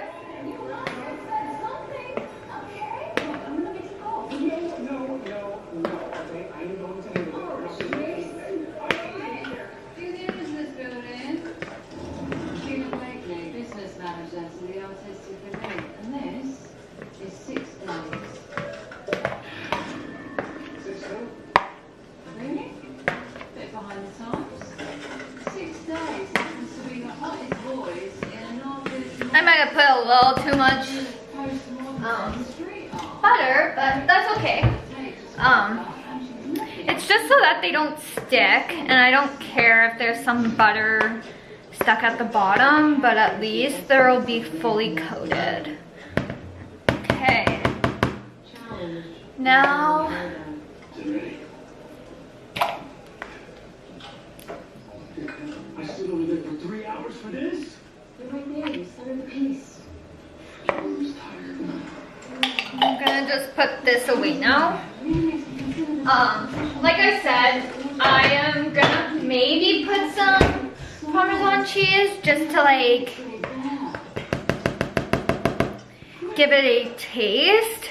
I might have put a little too much butter, but that's okay. It's just so that they don't stick, and I don't care if there's some butter stuck at the bottom, but at least they'll be fully coated. Okay. Now, I stood over there for 3 hours for this? You're right there, you started the piece. I'm tired. I'm gonna just put this away now. Like I said, I am gonna maybe put some Parmesan cheese just to like give it a taste.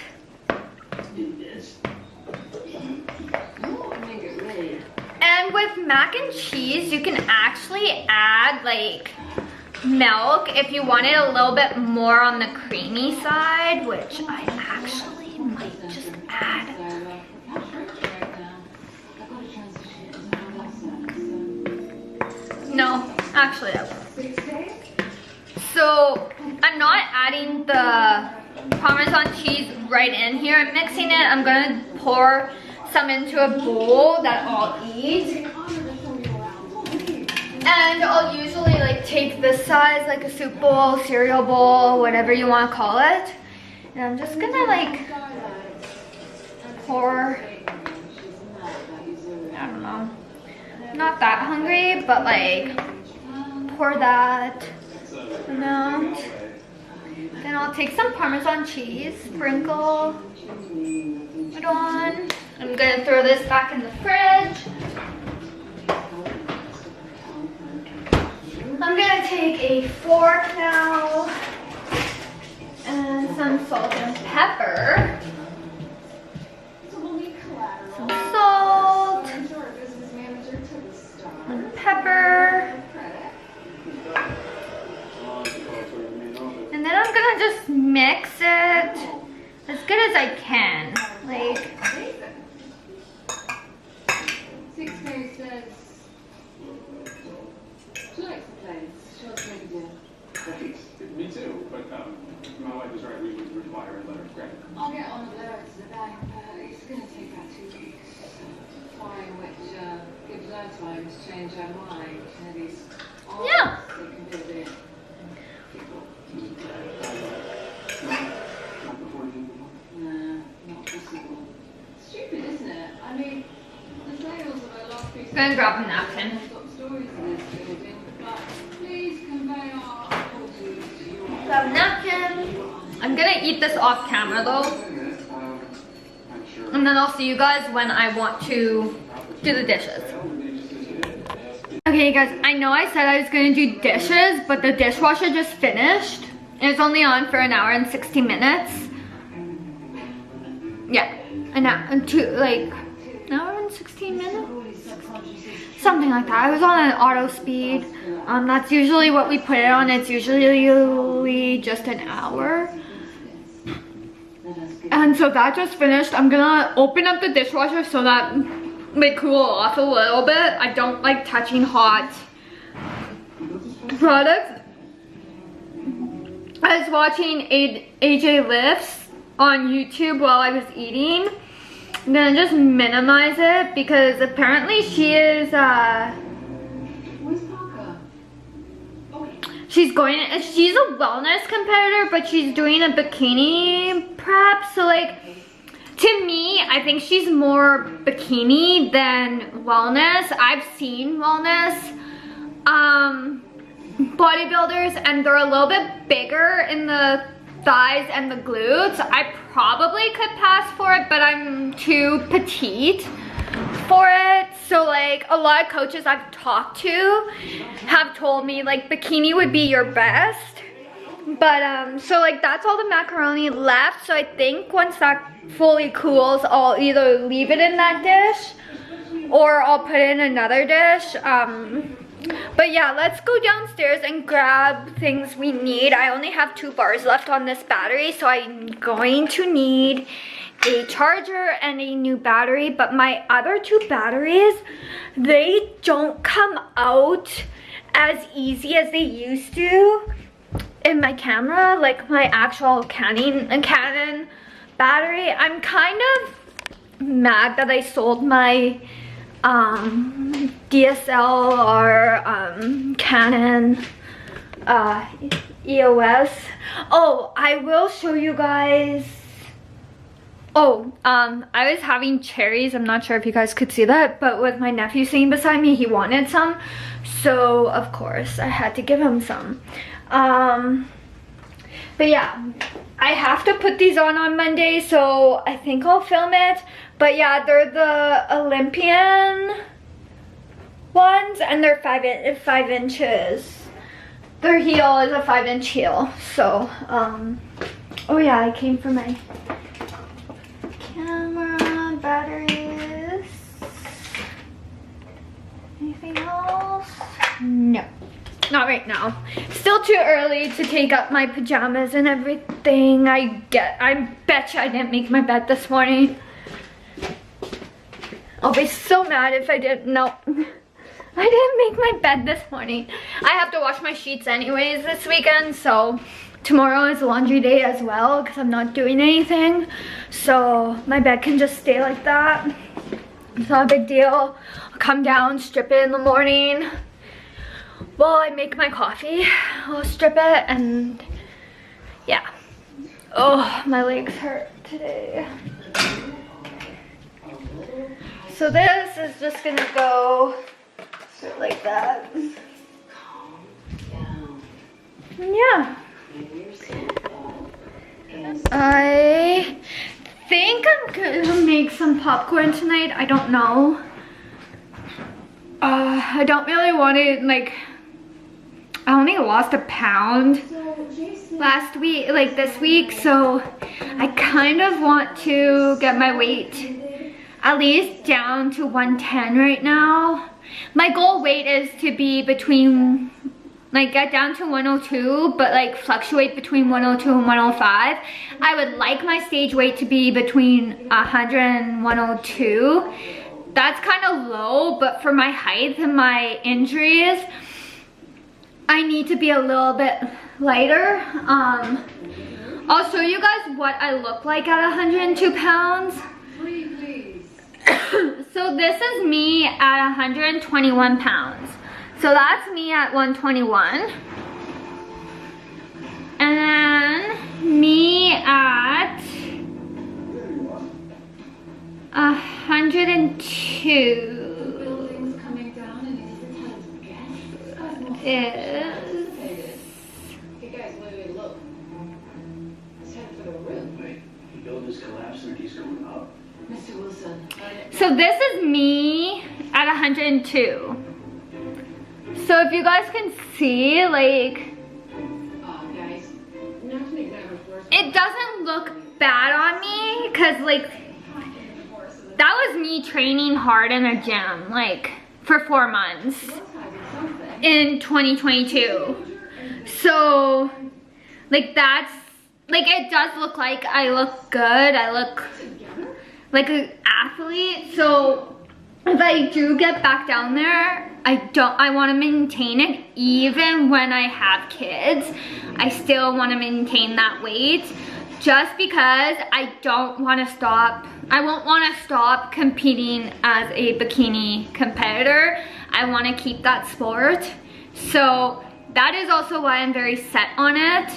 And with mac and cheese, you can actually add like milk if you want it a little bit more on the creamy side, which I actually might just add. No, actually I won't. So I'm not adding the Parmesan cheese right in here. I'm mixing it. I'm gonna pour some into a bowl that I'll eat. And I'll usually like take this size, like a soup bowl, cereal bowl, whatever you want to call it. And I'm just gonna like pour, I don't know, not that hungry, but like pour that amount. Then I'll take some Parmesan cheese, sprinkle it on. I'm gonna throw this back in the fridge. I'm gonna take a fork now and some salt and pepper. Some salt and pepper. And then I'm gonna just mix it as good as I can. Like, Me too, but my wife is right. We would require a letter of credit. I'll get on the letter to the bank, but it's going to take about 2 weeks. Fine, which gives her time to change her mind. At least yeah. they can do it. Not before the end of the month. Nah, not possible. Stupid, isn't it? I mean, the sales of our last piece Gonna grab a napkin. top stories in this building, but please convey our apologies to you. Grab a napkin. I'm gonna eat this off camera though. I'm sure. And then I'll see you guys when I want to do the dishes. Okay guys, I know I said I was gonna do dishes, but the dishwasher just finished. And it's only on for an hour and 60 minutes. Yeah, an hour and 16 minutes? Something like that. I was on an auto speed. That's usually what we put it on. It's usually just an hour. And so that just finished. I'm gonna open up the dishwasher so that they cool off a little bit. I don't like touching hot products. I was watching AJ Lifts on YouTube while I was eating. I'm gonna just minimize it because apparently she is Where's Parker? she's a wellness competitor, but she's doing a bikini prep. So like, to me, I think she's more bikini than wellness. I've seen wellness bodybuilders and they're a little bit bigger in the thighs and the glutes. I probably could pass for it, but I'm too petite for it. So like a lot of coaches I've talked to have told me like bikini would be your best. But so like that's all the macaroni left. So I think once that fully cools, I'll either leave it in that dish or I'll put it in another dish. But yeah, let's go downstairs and grab things we need. I only have 2 bars left on this battery, so I'm going to need a charger and a new battery. But my other 2 batteries, they don't come out as easy as they used to in my camera, like my actual Canon battery. I'm kind of mad that I sold my DSLR Canon EOS. Oh, I will show you guys. Oh, I was having cherries. I'm not sure if you guys could see that, but with my nephew sitting beside me, he wanted some. So, of course, I had to give him some. But yeah, I have to put these on Monday, so I think I'll film it. But yeah, they're the Olympian ones, and they're 5 inches. Their heel is a 5-inch heel. So, oh yeah, I came for my camera, batteries. Anything else? No, not right now. Still too early to take up my pajamas and everything. I bet you I didn't make my bed this morning. I'll be so mad if I didn't. No, I didn't make my bed this morning. I have to wash my sheets anyways this weekend, so tomorrow is laundry day as well because I'm not doing anything. So my bed can just stay like that. It's not a big deal. I'll come down, strip it in the morning. While I make my coffee, I'll strip it, and yeah. Oh, my legs hurt today. So this is just gonna go straight like that. Yeah. I think I'm gonna make some popcorn tonight. I don't know. I don't really want to, like, I only lost 1 pound last week, like this week, so I kind of want to get my weight at least down to 110 right now. My goal weight is to be between, like, get down to 102, but like fluctuate between 102 and 105. I would like my stage weight to be between 100 and 102. That's kind of low, but for my height and my injuries, I need to be a little bit lighter. I'll show you guys what I look like at 102 pounds. So this is me at 121 pounds. So that's me at 121. And then me at 102 is... Hey guys, wait, look. It's time for the roof. Wait, the building's collapsing and he's going up. Mr. Wilson. So this is me at 102. So if you guys can see, like, guys, not to make matters worse. it doesn't look bad on me, because like, that was me training hard in a gym, like, for 4 months in 2022. So, like, that's, like, it does look like I look good. I look like an athlete. So if I do get back down there, I want to maintain it. Even when I have kids, I still want to maintain that weight, just because I don't want to stop. I won't want to stop competing as a bikini competitor. I want to keep that sport. So that is also why I'm very set on it,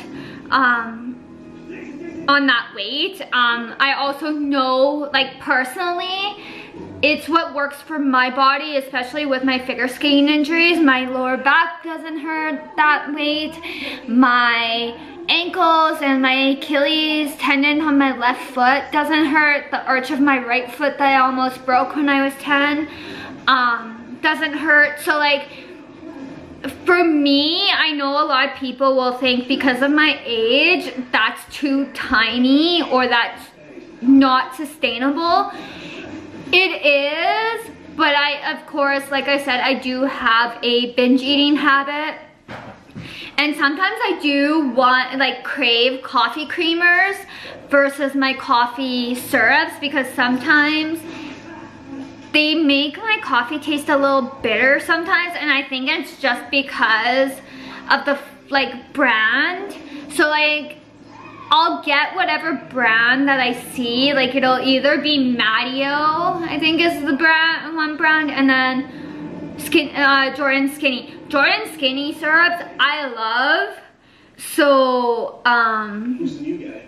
on that weight. I also know, like, personally, it's what works for my body, especially with my figure skating injuries. My lower back doesn't hurt that weight. My ankles and my Achilles tendon on my left foot doesn't hurt. The arch of my right foot that I almost broke when I was 10 doesn't hurt. So like, for me, I know a lot of people will think because of my age, that's too tiny or that's not sustainable. It is, but of course, like I said, I do have a binge eating habit. And sometimes I do want, like, crave coffee creamers versus my coffee syrups, because sometimes they make my coffee taste a little bitter sometimes, and I think it's just because of the, like, brand. So, like, I'll get whatever brand that I see. Like, it'll either be Matteo, I think is the brand, one brand, and then Jordan Skinny. Jordan Skinny syrups I love, so Who's the new guy?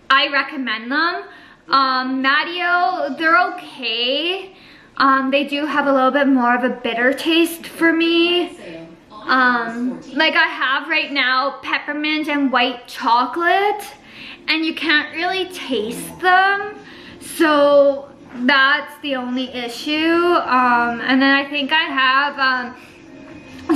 I recommend them. Matteo, they're okay. They do have a little bit more of a bitter taste for me. Like I have right now peppermint and white chocolate, and you can't really taste them, so that's the only issue. And then I think I have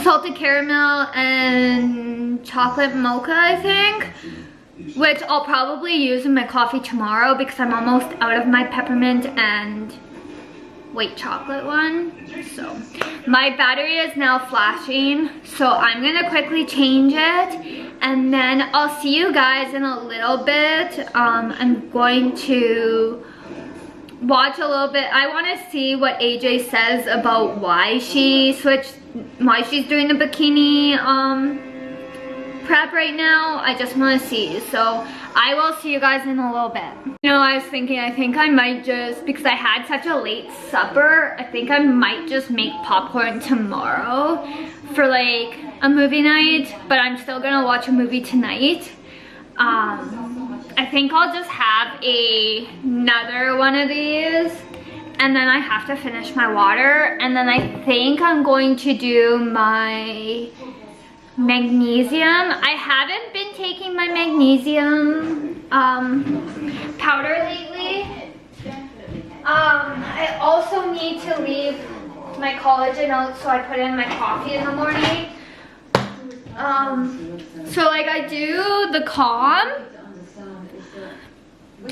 salted caramel and chocolate mocha, I think, which I'll probably use in my coffee tomorrow because I'm almost out of my peppermint and white chocolate one. So my battery is now flashing, so I'm gonna quickly change it, and then I'll see you guys in a little bit. I'm going to watch a little bit. I want to see what AJ says about why she's doing the bikini prep right now. I just want to see, so I will see you guys in a little bit. You know, I was thinking, I think I might just, because I had such a late supper, I think I might just make popcorn tomorrow for like a movie night, but I'm still gonna watch a movie tonight. I think I'll just have another one of these, and then I have to finish my water, and then I think I'm going to do my magnesium. I haven't been taking my magnesium powder lately. I also need to leave my collagen out, so I put in my coffee in the morning. So like I do the Calm,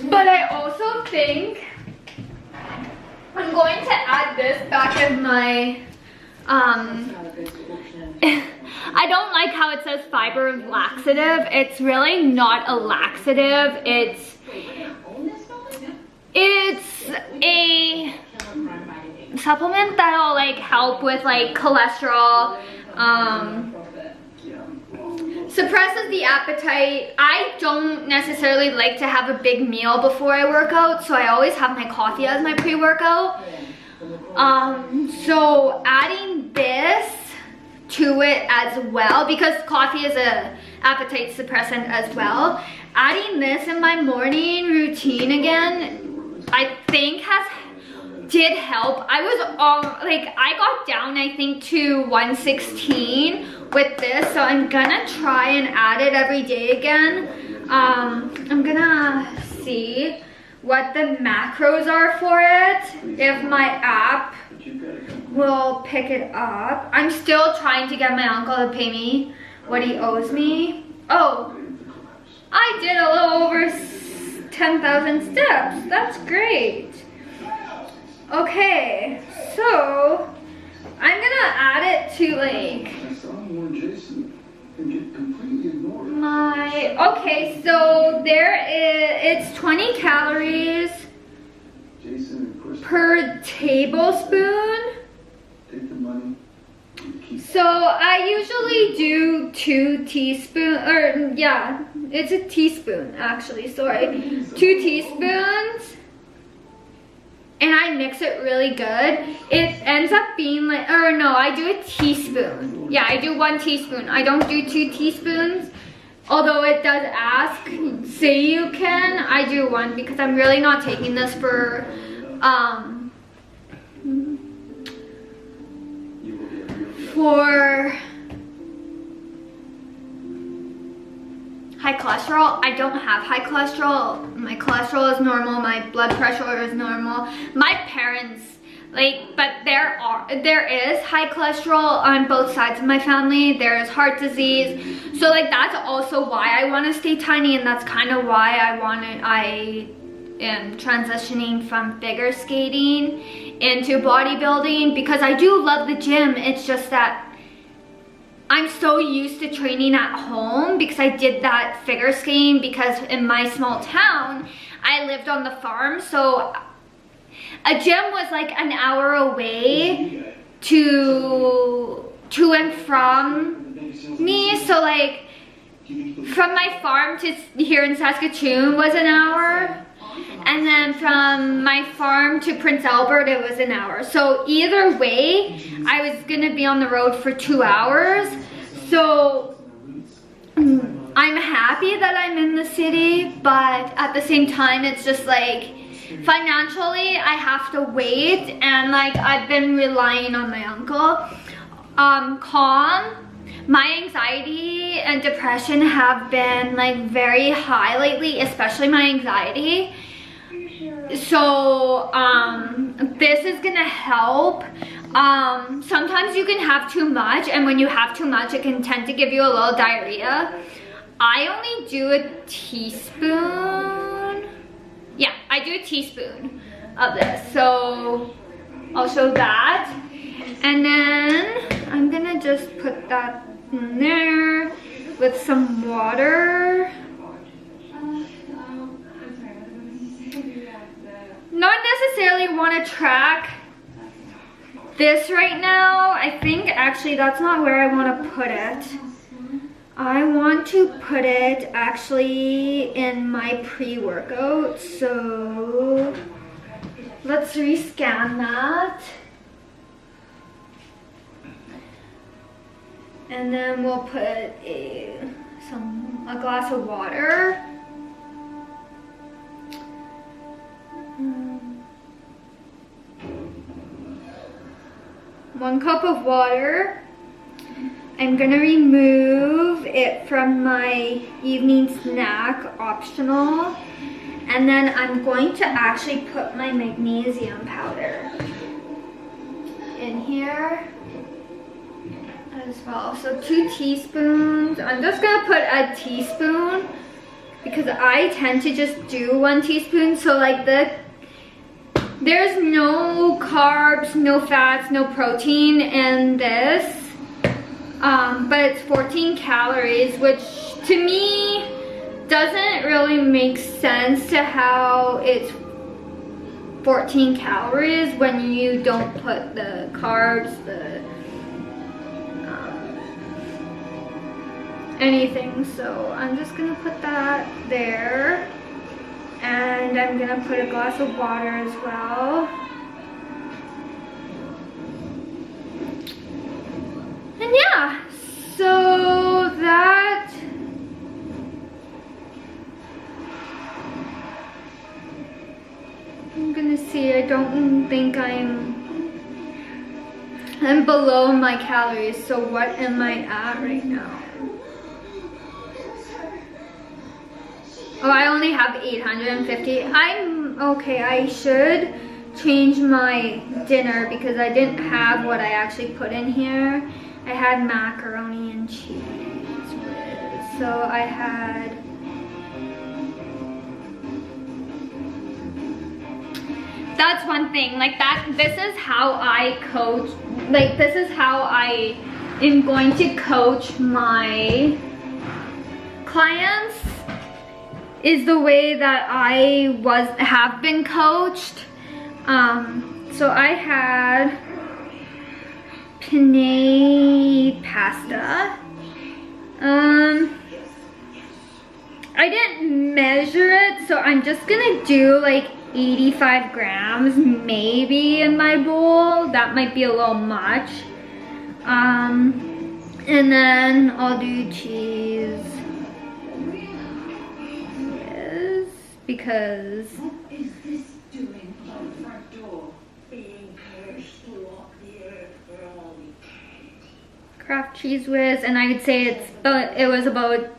but I also think I'm going to add this back in my I don't like how it says fiber laxative. It's really not a laxative. It's a supplement that'll like help with like cholesterol, suppresses the appetite. I don't necessarily like to have a big meal before I work out, so I always have my coffee as my pre-workout. So adding this to it as well, because coffee is a appetite suppressant as well. Adding this in my morning routine again, I think did help. I was like, I got down I think to 116 with this, so I'm gonna try and add it every day again. I'm gonna see what the macros are for it, if my app will pick it up. I'm still trying to get my uncle to pay me what he owes me. Oh, I did a little over 10,000 steps. That's great. Okay, so I'm gonna add it to like okay, so it's 20 calories per tablespoon. So I usually do 2 teaspoons, or yeah, it's a teaspoon actually, sorry. 2 teaspoons. And I mix it really good. It ends up being like, or no, I do a teaspoon. Yeah, I do 1 teaspoon. I don't do 2 teaspoons. Although it does ask, say you can, I do 1 because I'm really not taking this for For high cholesterol, I don't have high cholesterol. My cholesterol is normal, my blood pressure is normal. My parents, like, but there is high cholesterol on both sides of my family. There is heart disease. So like that's also why I want to stay tiny, and that's kind of why I am transitioning from figure skating into bodybuilding, because I do love the gym. It's just that I'm so used to training at home because I did that figure skating because in my small town, I lived on the farm. So a gym was like an hour away to and from me. So like from my farm to here in Saskatoon was an hour. And then from my farm to Prince Albert, it was an hour. So either way, I was gonna be on the road for 2 hours. So I'm happy that I'm in the city, but at the same time, it's just like, financially, I have to wait. And like, I've been relying on my uncle. Calm. My anxiety and depression have been like very high lately, especially my anxiety. So this is gonna help. Sometimes you can have too much, and when you have too much, it can tend to give you a little diarrhea. I only do a teaspoon. Yeah, I do a teaspoon of this. So I'll show that. And then I'm gonna just put that in there with some water. Not necessarily want to track this right now. I think actually that's not where I want to put it. I want to put it actually in my pre-workout. So let's rescan that. And then we'll put a glass of water. 1 cup of water. I'm gonna remove it from my evening snack, optional. And then I'm going to actually put my magnesium powder in here as well. So 2 teaspoons. I'm just gonna put a teaspoon because I tend to just do 1 teaspoon. So like there's no carbs, no fats, no protein in this. But it's 14 calories, which to me doesn't really make sense to how it's 14 calories when you don't put the carbs, anything. So I'm just gonna put that there. And I'm gonna put a glass of water as well. And yeah, so that I'm gonna see, I don't think I'm below my calories. So what am I at right now? Oh, I only have 850. I'm okay. I should change my dinner because I didn't have what I actually put in here. I had macaroni and cheese with, so I had that's one thing, like that. This is how I coach, like this is how I am going to coach my clients, is the way that I have been coached. So I had penne pasta. I didn't measure it, so I'm just gonna do like 85 grams maybe in my bowl. That might be a little much. And then I'll do cheese. Because what is this doing on the front door? Being cursed to walk the earth for all eternity. Kraft Cheese Whiz, and I would say it was about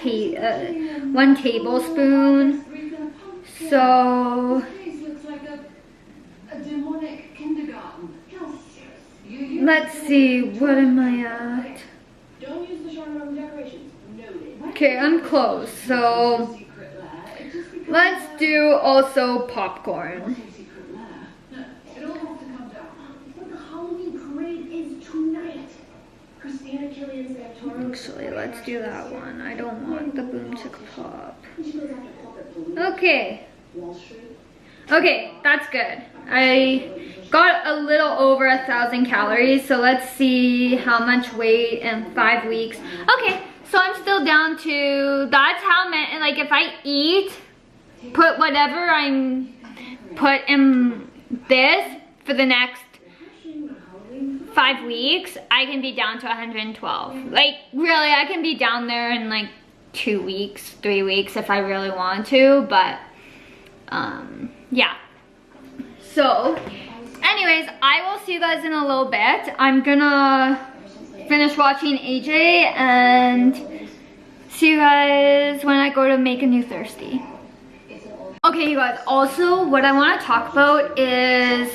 1 tablespoon. So This looks like a demonic kindergarten. let's see, what am I at? Don't use the Charmin decorations. Noted. Okay, I'm close, so let's do also popcorn. It all has to come down. But the Halloween parade is tonight. Christina Killian Santoro. Actually, let's do that one. I don't want the boomstick pop. She goes after corporate police. Okay. Wall Street. Okay, that's good. I got a little over 1,000 calories, so let's see how much weight in 5 weeks. Okay, so I'm still down to, that's how many, like if I eat, put whatever I'm put in this for the next 5 weeks, I can be down to 112. Like really, I can be down there in like 2 weeks, 3 weeks if I really want to, but yeah. So anyways, I will see you guys in a little bit. I'm gonna finish watching AJ and see you guys when I go to make a new Thirsty. Okay, you guys, also what I want to talk about is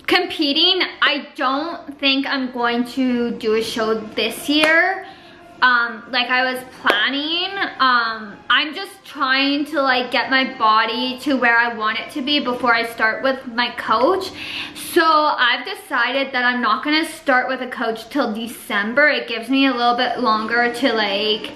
competing. I don't think I'm going to do a show this year like I was planning. I'm just trying to like get my body to where I want it to be before I start with my coach. So I've decided that I'm not gonna start with a coach till December. It gives me a little bit longer to like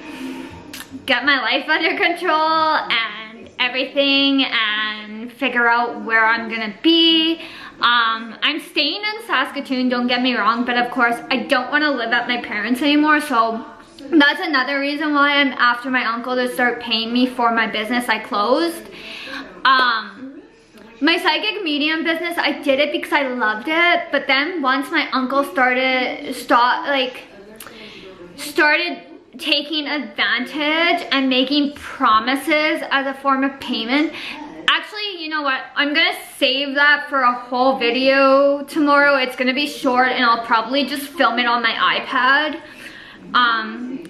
get my life under control and everything and figure out where I'm gonna be. I'm staying in Saskatoon, don't get me wrong, but of course I don't want to live at my parents anymore, so that's another reason why I'm after my uncle to start paying me for my business I closed. My psychic medium business, I did it because I loved it, but then once my uncle started taking advantage and making promises as a form of payment. Actually, you know what? I'm gonna save that for a whole video tomorrow. It's gonna be short and I'll probably just film it on my iPad.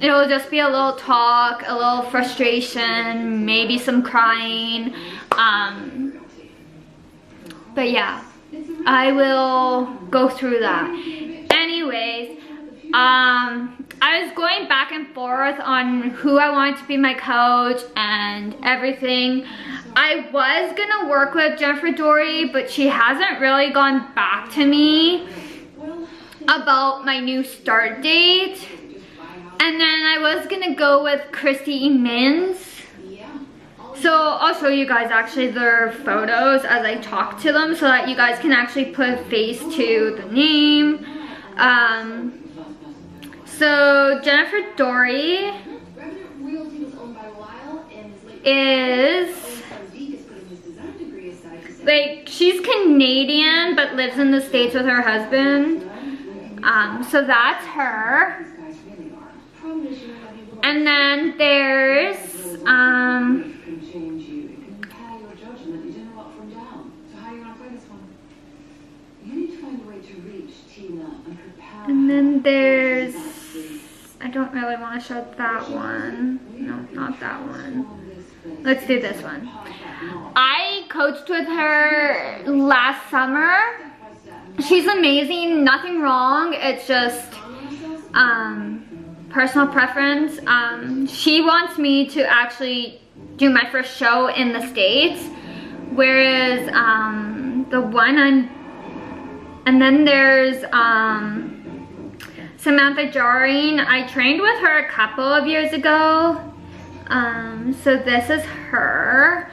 It'll just be a little talk, a little frustration, maybe some crying. But yeah, I will go through that. Anyways, I was going back and forth on who I wanted to be my coach and everything. I was gonna work with Jennifer Dory, but she hasn't really gone back to me about my new start date. And then I was gonna go with Christy Mins. So I'll show you guys actually their photos as I talk to them so that you guys can actually put a face to the name. So Jennifer Dory is like, she's Canadian but lives in the States with her husband. So that's her. And then there's and then there's, I don't really want to show that one. No, not that one. Let's do this one. I coached with her last summer. She's amazing, nothing wrong. It's just personal preference. She wants me to actually do my first show in the States, whereas the one and then there's Samantha Jarring. I trained with her a couple of years ago. So this is her.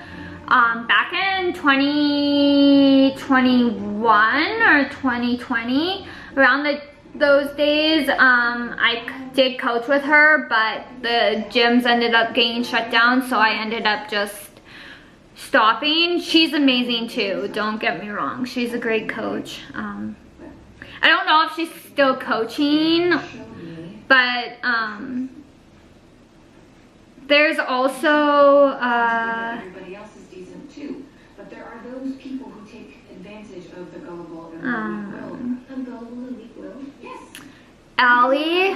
Back in 2021 or 2020, around those days, I did coach with her, but the gyms ended up getting shut down, so I ended up just stopping. She's amazing too, don't get me wrong. She's a great coach. I don't know if she's still coaching, but there's also everybody else is decent too, but there are those people who take advantage of the gullible and the weak will. I'm gullible and weak will. Allie.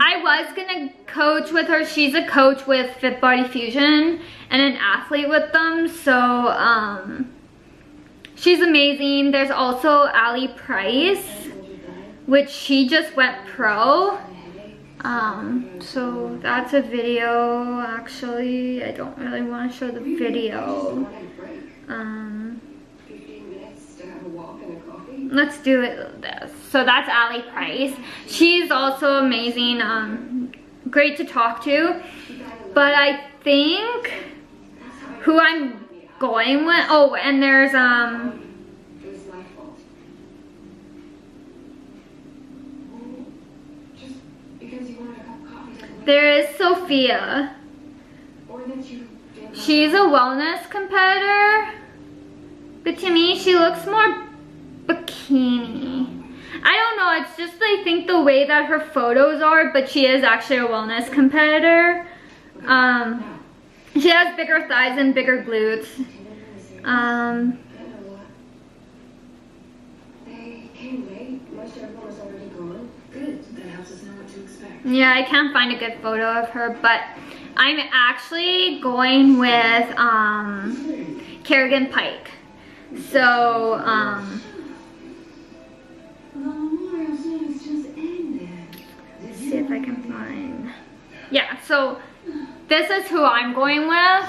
I was gonna coach with her. She's a coach with Fit Body Fusion and an athlete with them. So she's amazing. There's also Allie Price, which she just went pro. So that's a video. Actually, I don't really want to show the video. Let's do it this. So that's Allie Price. She's also amazing, great to talk to. But I think who I'm going with, oh, and there's there is Sophia. She's a wellness competitor, but to me she looks more bikini. I don't know, it's just I think the way that her photos are, but she is actually a wellness competitor. She has bigger thighs and bigger glutes. They came late. Most everyone was already gone. Good. That helps us know what to expect. Yeah, I can't find a good photo of her, but I'm actually going with Kerrigan Pike. So let's see if I can find. Yeah, so this is who I'm going with.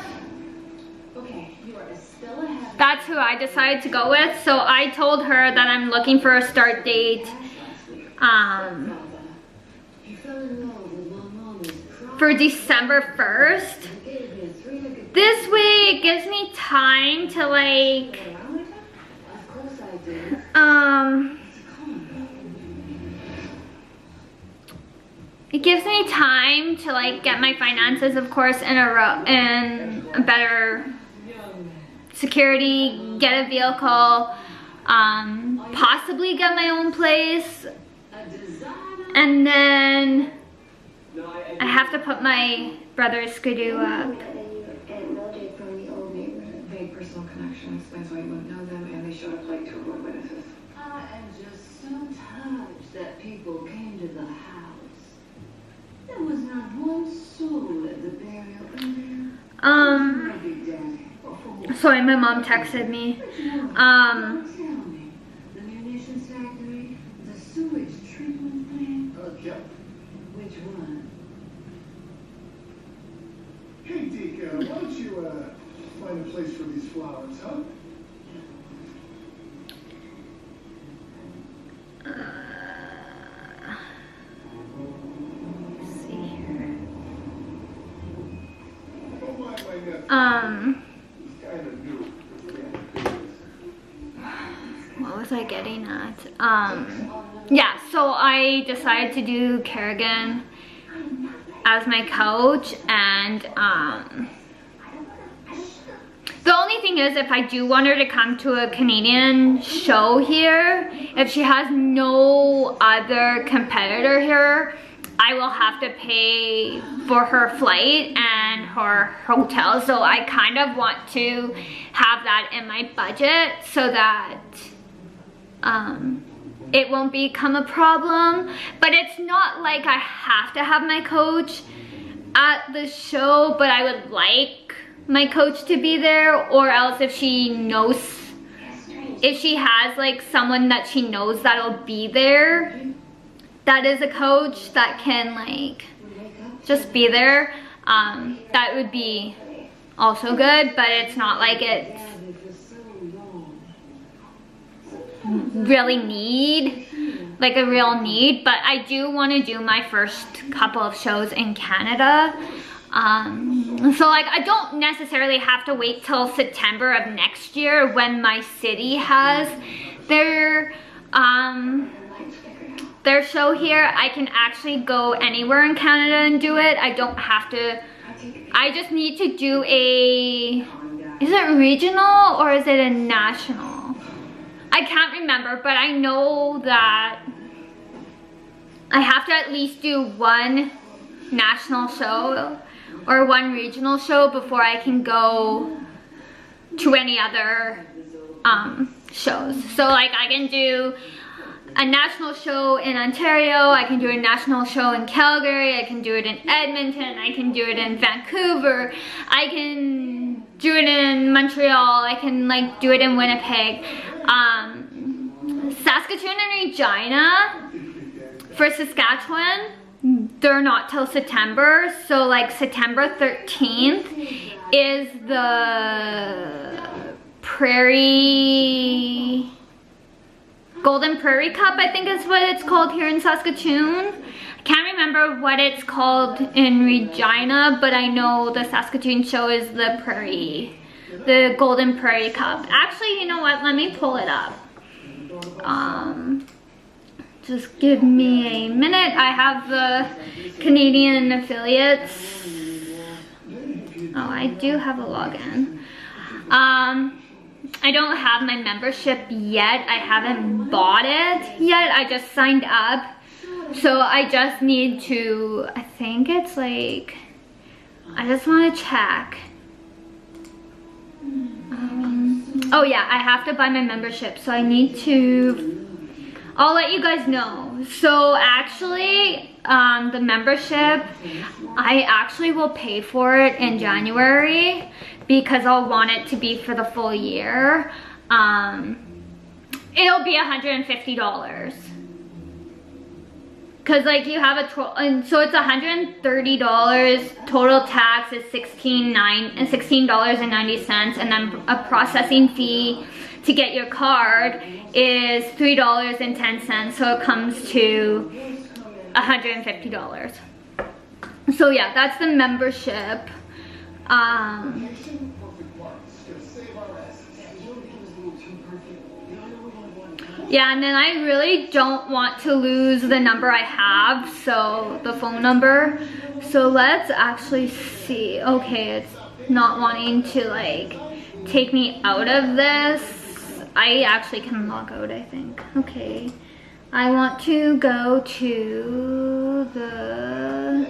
Okay, you are still ahead. That's who I decided to go with. So I told her that I'm looking for a start date for December 1st. This way it gives me time to like it gives me time to like get my finances, of course, in a better security, get a vehicle, possibly get my own place, and then I have to put my brother's Skidoo up. Vague personal connection explains why you wouldn't know them, and they showed up late to avoid witnesses. I am just so touched that people came to the house. There was not one soul at the burial earlier. Big Daddy. Sorry, my mom texted me. Tell me, the munitions factory, the sewage treatment plant? Yep. Which one? Hey, Deke, why don't you find a place for these flowers, huh? Let's see here. Don't mind my nephew. He's kind of new. What was I getting at? Yeah, so I decided to do Kerrigan as my coach, and the only thing is, if I do want her to come to a Canadian show here, if she has no other competitor here, I will have to pay for her flight and her hotel. So I kind of want to have that in my budget so that it won't become a problem. But it's not like I have to have my coach at the show, but I would like my coach to be there, or else if she knows, if she has like someone that she knows that'll be there, that is a coach that can like just be there, that would be also good. But it's not like it's really like a real need. But I do want to do my first couple of shows in Canada, so like I don't necessarily have to wait till September of next year when my city has their show here. I can actually go anywhere in Canada and do it. I don't have to, I just need to do is it regional or is it a national? I can't remember, but I know that I have to at least do one national show or one regional show before I can go to any other shows. So like I can do a national show in Ontario, I can do a national show in Calgary, I can do it in Edmonton, I can do it in Vancouver, I can do it in Montreal, I can like do it in Winnipeg. Saskatoon and Regina for Saskatchewan, they're not till September, so like September 13th is the Golden Prairie Cup, I think is what it's called here in Saskatoon. I can't remember what it's called in Regina, but I know the Saskatoon show is the Golden Prairie Cup. Actually, you know what? Let me pull it up. Just give me a minute. I have the Canadian affiliates. Oh, I do have a login. I don't have my membership yet. I haven't bought it yet. I just signed up. So I just need to, I think it's like, I just want to check. Oh yeah, I have to buy my membership. So I need to, I'll let you guys know. So actually, the membership, I actually will pay for it in January because I'll want it to be for the full year. It'll be $150. Cause like you have and so it's $130. Total tax is $16.90, and then a processing fee to get your card is $3.10. So it comes to $150. So yeah, that's the membership. Yeah, and then I really don't want to lose the number I have, so the phone number. So let's actually see. Okay, it's not wanting to like take me out of this. I actually can log out, I think. Okay, I want to go to the,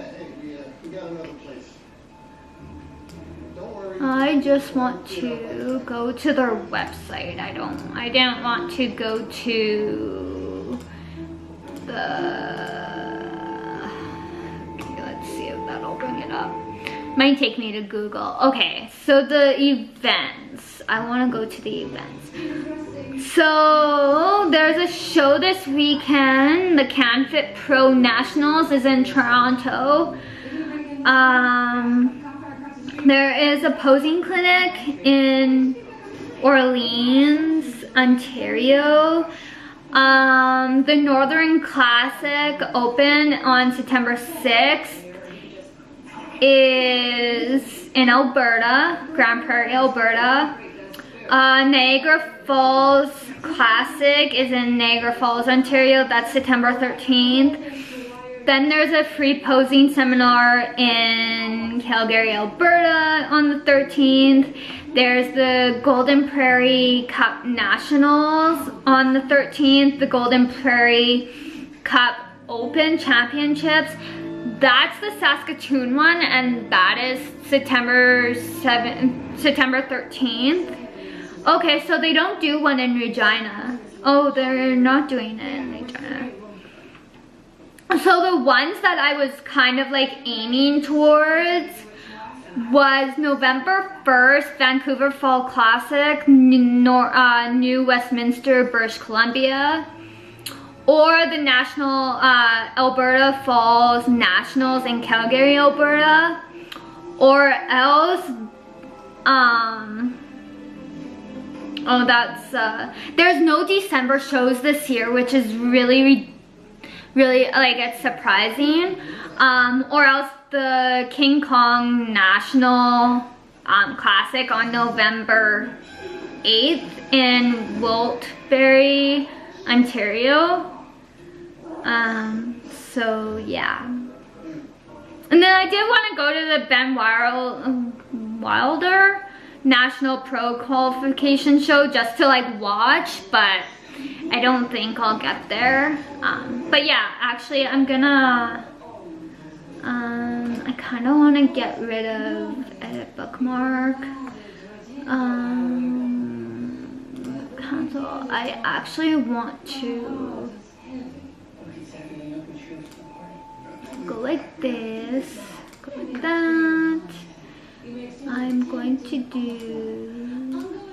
I just want to go to their website. I didn't want to go to the, okay, let's see if that'll bring it up. Might take me to Google. Okay, so the events. I want to go to the events. So there's a show this weekend. The CanFit Pro Nationals is in Toronto. There is a posing clinic in Orleans, Ontario. The Northern Classic Open on September 6th is in Alberta, Grand Prairie, Alberta. Niagara Falls Classic is in Niagara Falls, Ontario. That's September 13th. Then there's a free posing seminar in Calgary, Alberta on the 13th. There's the Golden Prairie Cup Nationals on the 13th. The Golden Prairie Cup Open Championships. That's the Saskatoon one, and that is September 13th. Okay, so they don't do one in Regina. Oh, they're not doing it in Regina. So the ones that I was kind of like aiming towards was November 1st, Vancouver Fall Classic, New Westminster, British Columbia, or the National Alberta Falls Nationals in Calgary, Alberta, or else, oh, that's, there's no December shows this year, which is really like, it's surprising. Or else the King Kong National Classic on November 8th in Wilkes-Barre, Ontario. So yeah. And then I did want to go to the Ben Wilder National Pro Qualification show just to like watch, but I don't think I'll get there. But yeah, actually I'm gonna, I kind of want to get rid of edit bookmark. Kind cancel. I actually want to go like this, go like that. I'm going to do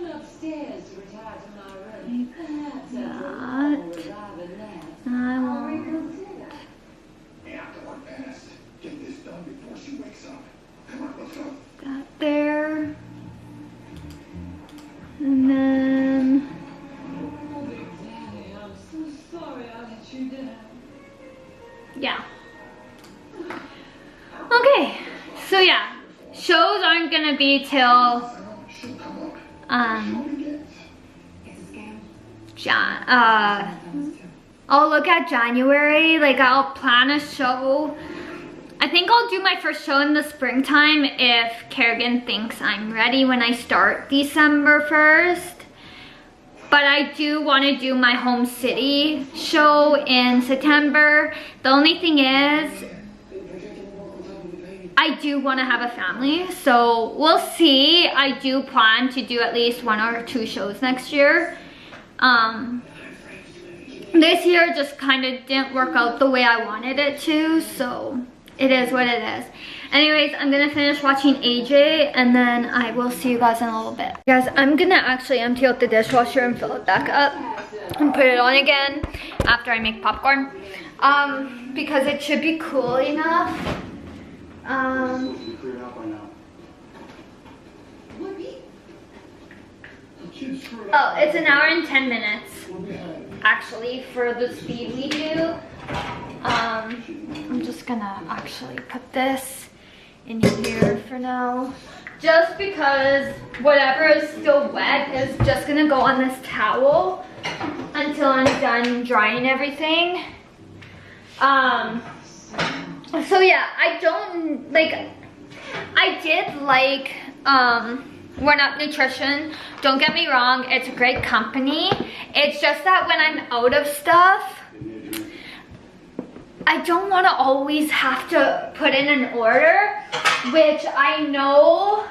that. And I want that there. And then yeah. Okay, so yeah, shows aren't gonna be till I'll look at January. Like, I'll plan a show. I think I'll do my first show in the springtime if Kerrigan thinks I'm ready when I start December 1st. But I do want to do my home city show in September. The only thing is, I do want to have a family, so we'll see. I do plan to do at least 1 or 2 shows next year. This year just kind of didn't work out the way I wanted it to, so it is what it is. Anyways, I'm gonna finish watching AJ and then I will see you guys in a little bit. Guys, I'm gonna actually empty out the dishwasher and fill it back up and put it on again after I make popcorn. Because it should be cool enough. Oh, it's 1 hour and 10 minutes. Actually, for the speed we do. I'm just gonna actually put this in here for now. Just because whatever is still wet is just gonna go on this towel until I'm done drying everything. So yeah, I did like One Up Nutrition. Don't get me wrong, it's a great company. It's just that when I'm out of stuff, I don't want to always have to put in an order, which I know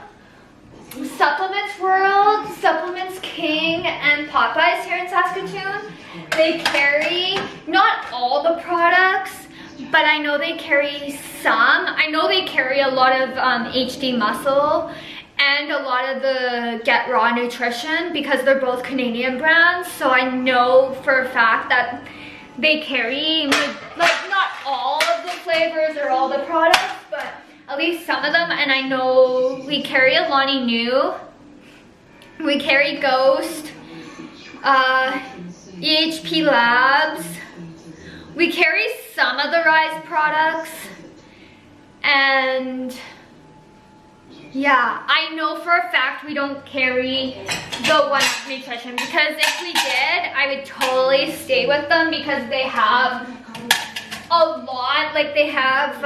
Supplements World, Supplements King, and Popeyes here in Saskatoon, they carry not all the products, but I know they carry some. I know they carry a lot of HD Muscle and a lot of the Get Raw Nutrition because they're both Canadian brands. So I know for a fact that they carry, like, not all of the flavors or all the products, but at least some of them. And I know we carry Alani Nu, we carry Ghost, EHP Labs, we carry some of the Rise products, and yeah, I know for a fact we don't carry the One Up Nutrition, because if we did, I would totally stay with them because they have a lot, like they have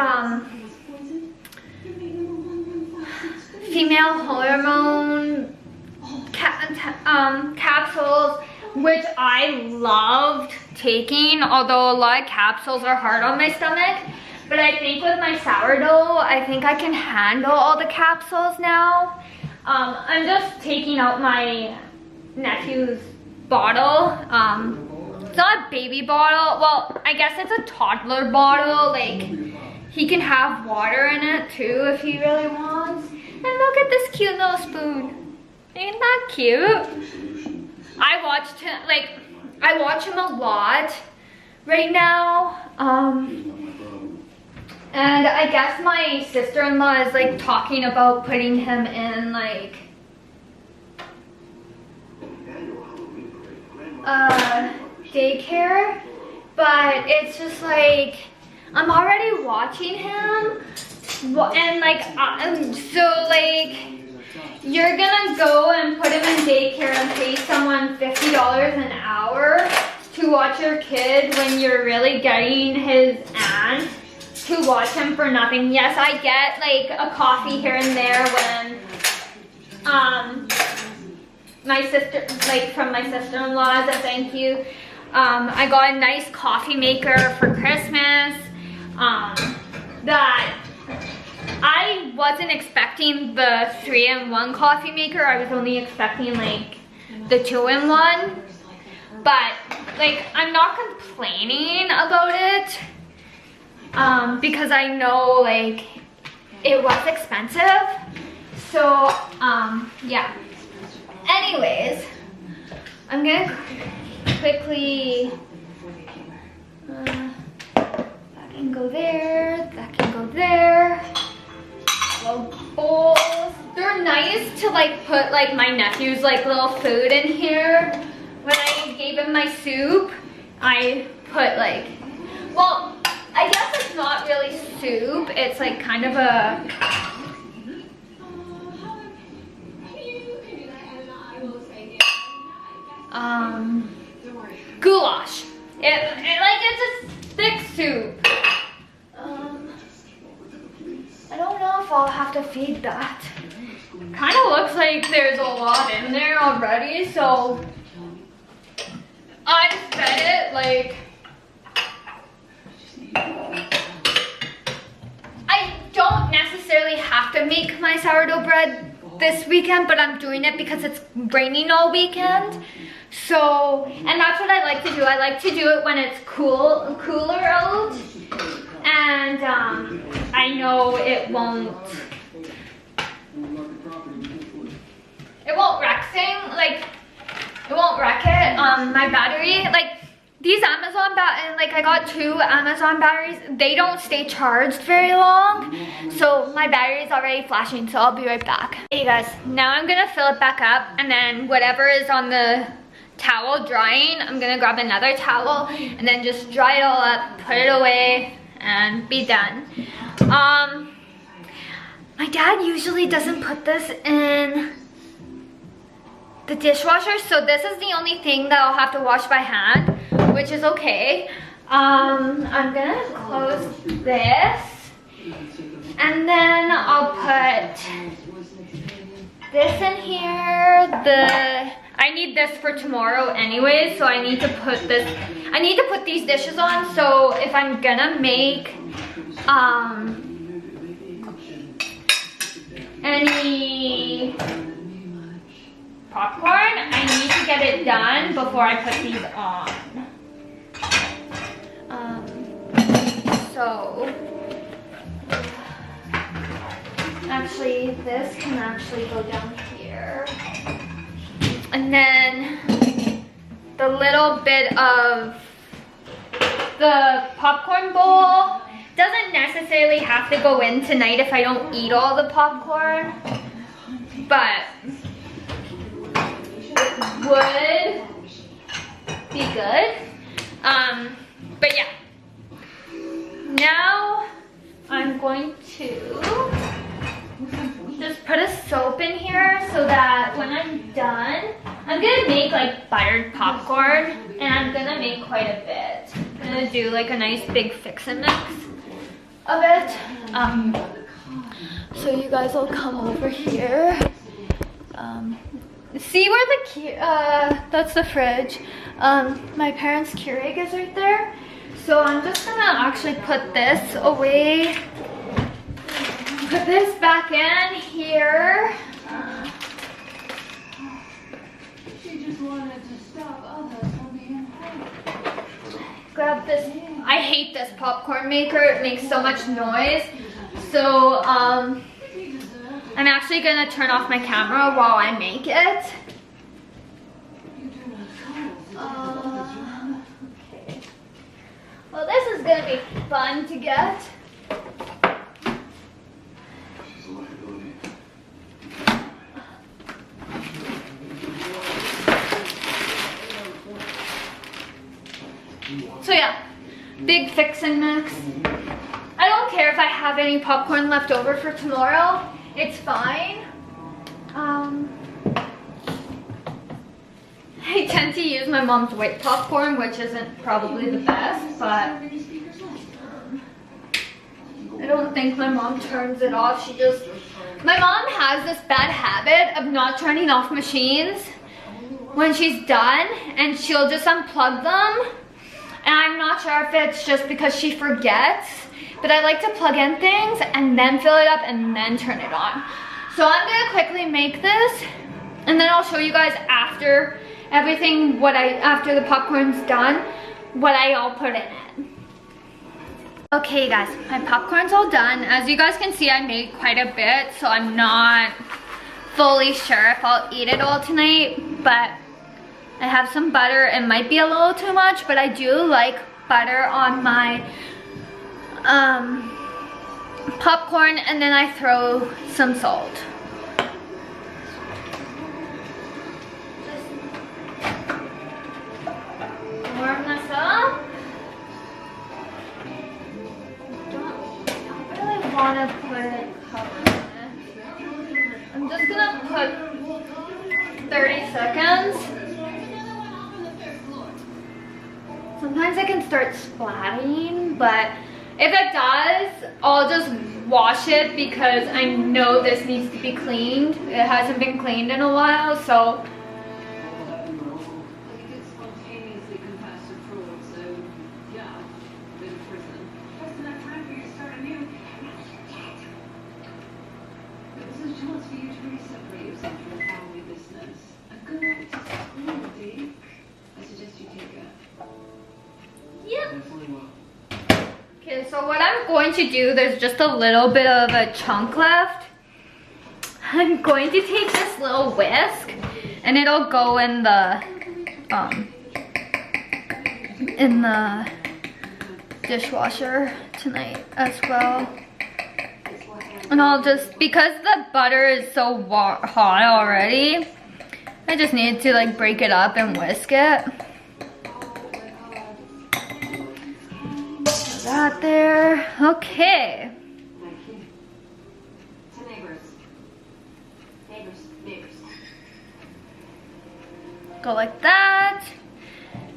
female hormone capsules, which I loved taking, although a lot of capsules are hard on my stomach. But I think with my sourdough, I think I can handle all the capsules now. I'm just taking out my nephew's bottle. It's not a baby bottle. Well, I guess it's a toddler bottle. Like, he can have water in it too if he really wants. And look at this cute little spoon. Ain't that cute? I watch him a lot right now. And I guess my sister-in-law is like talking about putting him in like daycare, but it's just like I'm already watching him, and like so like you're gonna go and put him in daycare and pay someone $50 an hour to watch your kid when you're really getting his aunt to watch him for nothing. Yes, I get like a coffee here and there when my sister, like from my sister-in-law as a thank you. I got a nice coffee maker for Christmas that I wasn't expecting the 3-in-1 coffee maker. I was only expecting like the 2-in-1. but like I'm not complaining about it because I know like it was expensive. So yeah. Anyways, I'm gonna quickly that can go there, that can go there. Little bowls. They're nice to like put like my nephew's like little food in here. When I gave him my soup, I put like, well, I guess it's not really soup. It's like kind of a goulash. It's a thick soup. I don't know if I'll have to feed that. Kind of looks like there's a lot in there already, so I fed it like, I don't necessarily have to make my sourdough bread this weekend, but I'm doing it because it's raining all weekend. So, and that's what I like to do. I like to do it when it's cooler out, and I know it won't wreck thing, like it won't wreck it. My battery, like these Amazon like I got 2 Amazon batteries, they don't stay charged very long, so my battery is already flashing, so I'll be right back. Hey guys, now I'm gonna fill it back up, and then whatever is on the towel drying, I'm gonna grab another towel and then just dry it all up, put it away, and be done. My dad usually doesn't put this in the dishwasher, so this is the only thing that I'll have to wash by hand, which is okay. I'm gonna close this, and then I'll put this in here. I need this for tomorrow anyway, so I need to put these dishes on. So if I'm gonna make any popcorn, I need to get it done before I put these on. So actually this can actually go down here, and then the little bit of the popcorn bowl doesn't necessarily have to go in tonight if I don't eat all the popcorn, but would be good. But yeah, now I'm going to just put a soap in here so that when I'm done, I'm gonna make like buttered popcorn, and I'm gonna make quite a bit. I'm gonna do like a nice big fix and mix of it. So you guys will come over here. See where the that's the fridge. My parents' Keurig is right there. So I'm just gonna actually put this away. Put this back in here. She just wanted to stop others from being hurt. Grab this. I hate this popcorn maker. It makes so much noise. So I'm actually gonna turn off my camera while I make it. Okay. Well, this is gonna be fun to get. So yeah, big fix and mix. I don't care if I have any popcorn left over for tomorrow. It's fine. I tend to use my mom's white popcorn, which isn't probably the best, but I don't think my mom turns it off. My mom has this bad habit of not turning off machines when she's done, and she'll just unplug them. And I'm not sure if it's just because she forgets, but I like to plug in things and then fill it up and then turn it on. So I'm gonna quickly make this, and then I'll show you guys after everything after the popcorn's done, what I all put in it. Okay guys, my popcorn's all done. As you guys can see, I made quite a bit, so I'm not fully sure if I'll eat it all tonight, but I have some butter. It might be a little too much, but I do like butter on my popcorn, and then I throw some salt. Just warm this up. Don't really want to put color in it. I'm just gonna put 30 seconds. Sometimes it can start splatting, but if it does, I'll just wash it because I know this needs to be cleaned. It hasn't been cleaned in a while, so. He did spontaneously confess to fraud, so yeah, been in prison. Just enough time for you to start anew. It was a chance for you to really separate yourself from the family business. A good artist is cool, Dee. I suggest you take it. Yep. Okay, so what I'm going to do, there's just a little bit of a chunk left. I'm going to take this little whisk and it'll go in the dishwasher tonight as well. And I'll just, because the butter is so hot already, I just need to like break it up and whisk it. That there. Okay. Thank you. To neighbors. Neighbors. Go like that.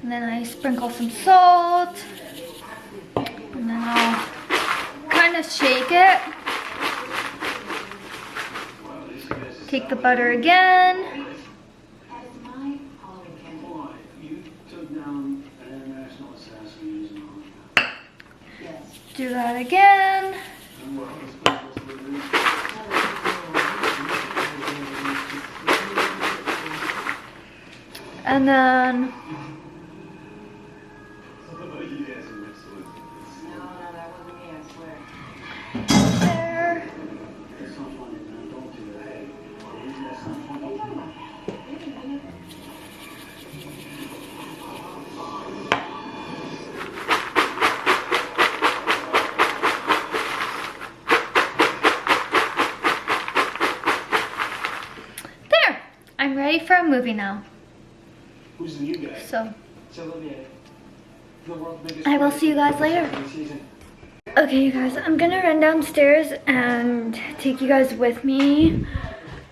And then I sprinkle some salt. And then I'll kind of shake it. Take the butter again. That is my Halloween candy. Why? You took down an international assassin using all Yes. Do that again. And then No, that wasn't me, I swear. there. That's not funny, man. Don't do that. Hey, that's not funny. There. I'm ready for a movie now. Who's the new guy? So It's Olivier. The world's biggest I will see you guys later. season. Okay, you guys, I'm gonna run downstairs and take you guys with me,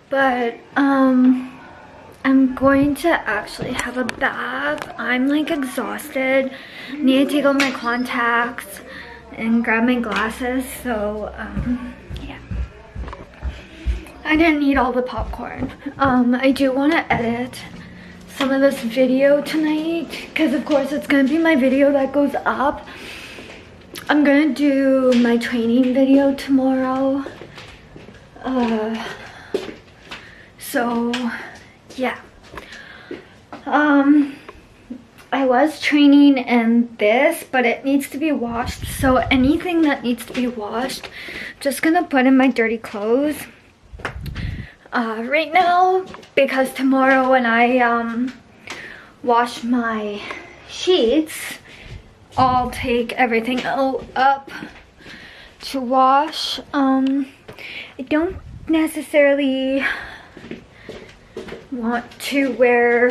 but I'm going to actually have a bath. I'm like exhausted. Need to take out my contacts and grab my glasses. So yeah, I didn't eat all the popcorn. I do want to edit some of this video tonight because of course it's gonna be my video that goes up. I'm gonna do my training video tomorrow. So yeah. I was training in this, but it needs to be washed. So anything that needs to be washed, just gonna put in my dirty clothes right now, because tomorrow when I wash my sheets, I'll take everything up to wash. I don't necessarily want to wear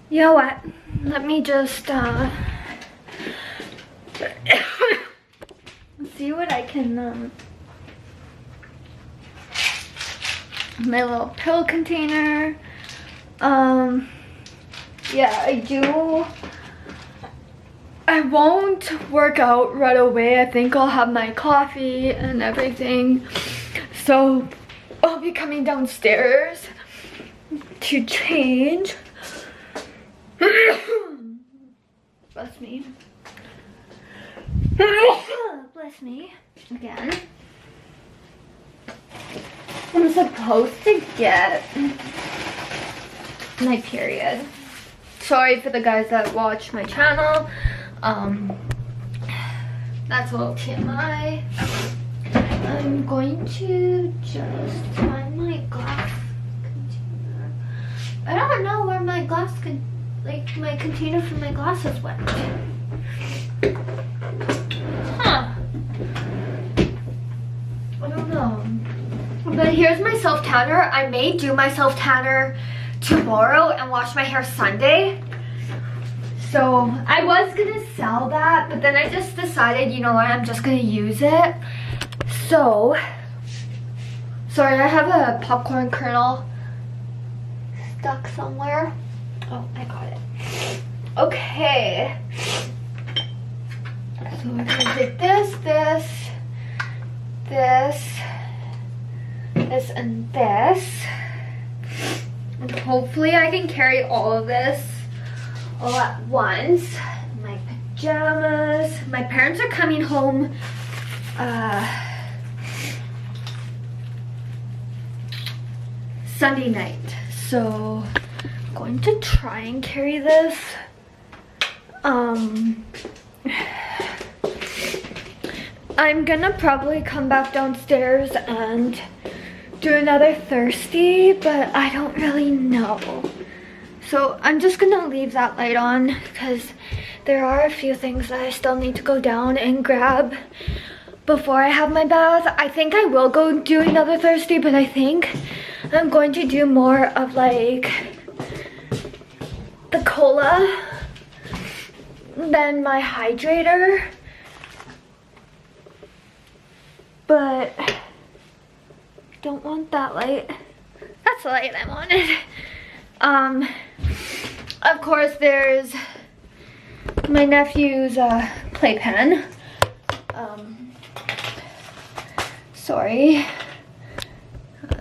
you know what, let me just see what I can my little pill container. Yeah, I won't work out right away. I think I'll have my coffee and everything. So I'll be coming downstairs to change. Bless me. Bless me again. I'm supposed to get my period. Sorry for the guys that watch my channel. That's a little TMI. I'm going to just find my glass container. I don't know where my glass my container for my glasses went. Huh. I don't know. But here's my self tanner. I may do my self tanner tomorrow and wash my hair Sunday. So I was gonna sell that, but then I just decided, you know what, I'm just gonna use it. So, sorry, I have a popcorn kernel stuck somewhere. Oh, I got it. Okay. So we're gonna take this, and this. And hopefully I can carry all of this all at once. My pajamas. My parents are coming home Sunday night. So I'm going to try and carry this. I'm gonna probably come back downstairs and do another thirsty, but I don't really know. So I'm just gonna leave that light on because there are a few things that I still need to go down and grab before I have my bath. I think I will go do another thirsty, but I think I'm going to do more of like the cola than my hydrator. But don't want that light. That's the light I wanted. Of course, there's my nephew's playpen. Sorry.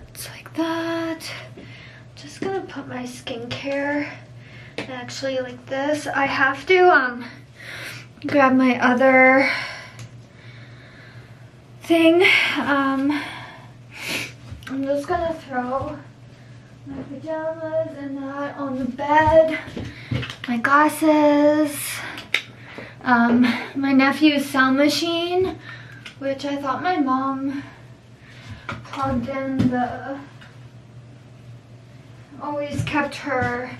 It's like that. Just gonna put my skincare actually like this. I have to grab my other thing. I'm just gonna throw my pajamas and that on the bed. My glasses. My nephew's sound machine, which I thought my mom plugged in the, always kept her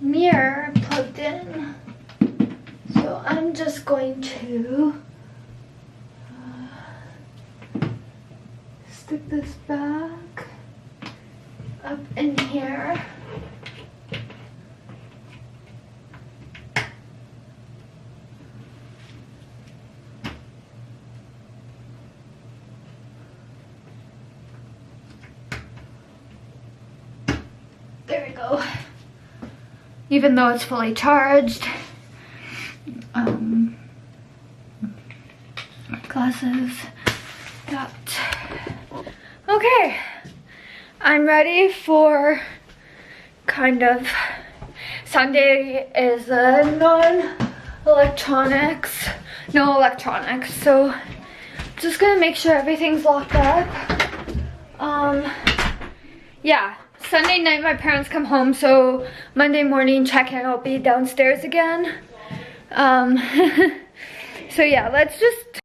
mirror plugged in. So I'm just going to stick this back up in here. There we go. Even though it's fully charged. Glasses. That. Okay. I'm ready for kind of, Sunday is a no electronics, so just gonna make sure everything's locked up. Yeah, Sunday night my parents come home, so Monday morning check-in I'll be downstairs again. So yeah, let's just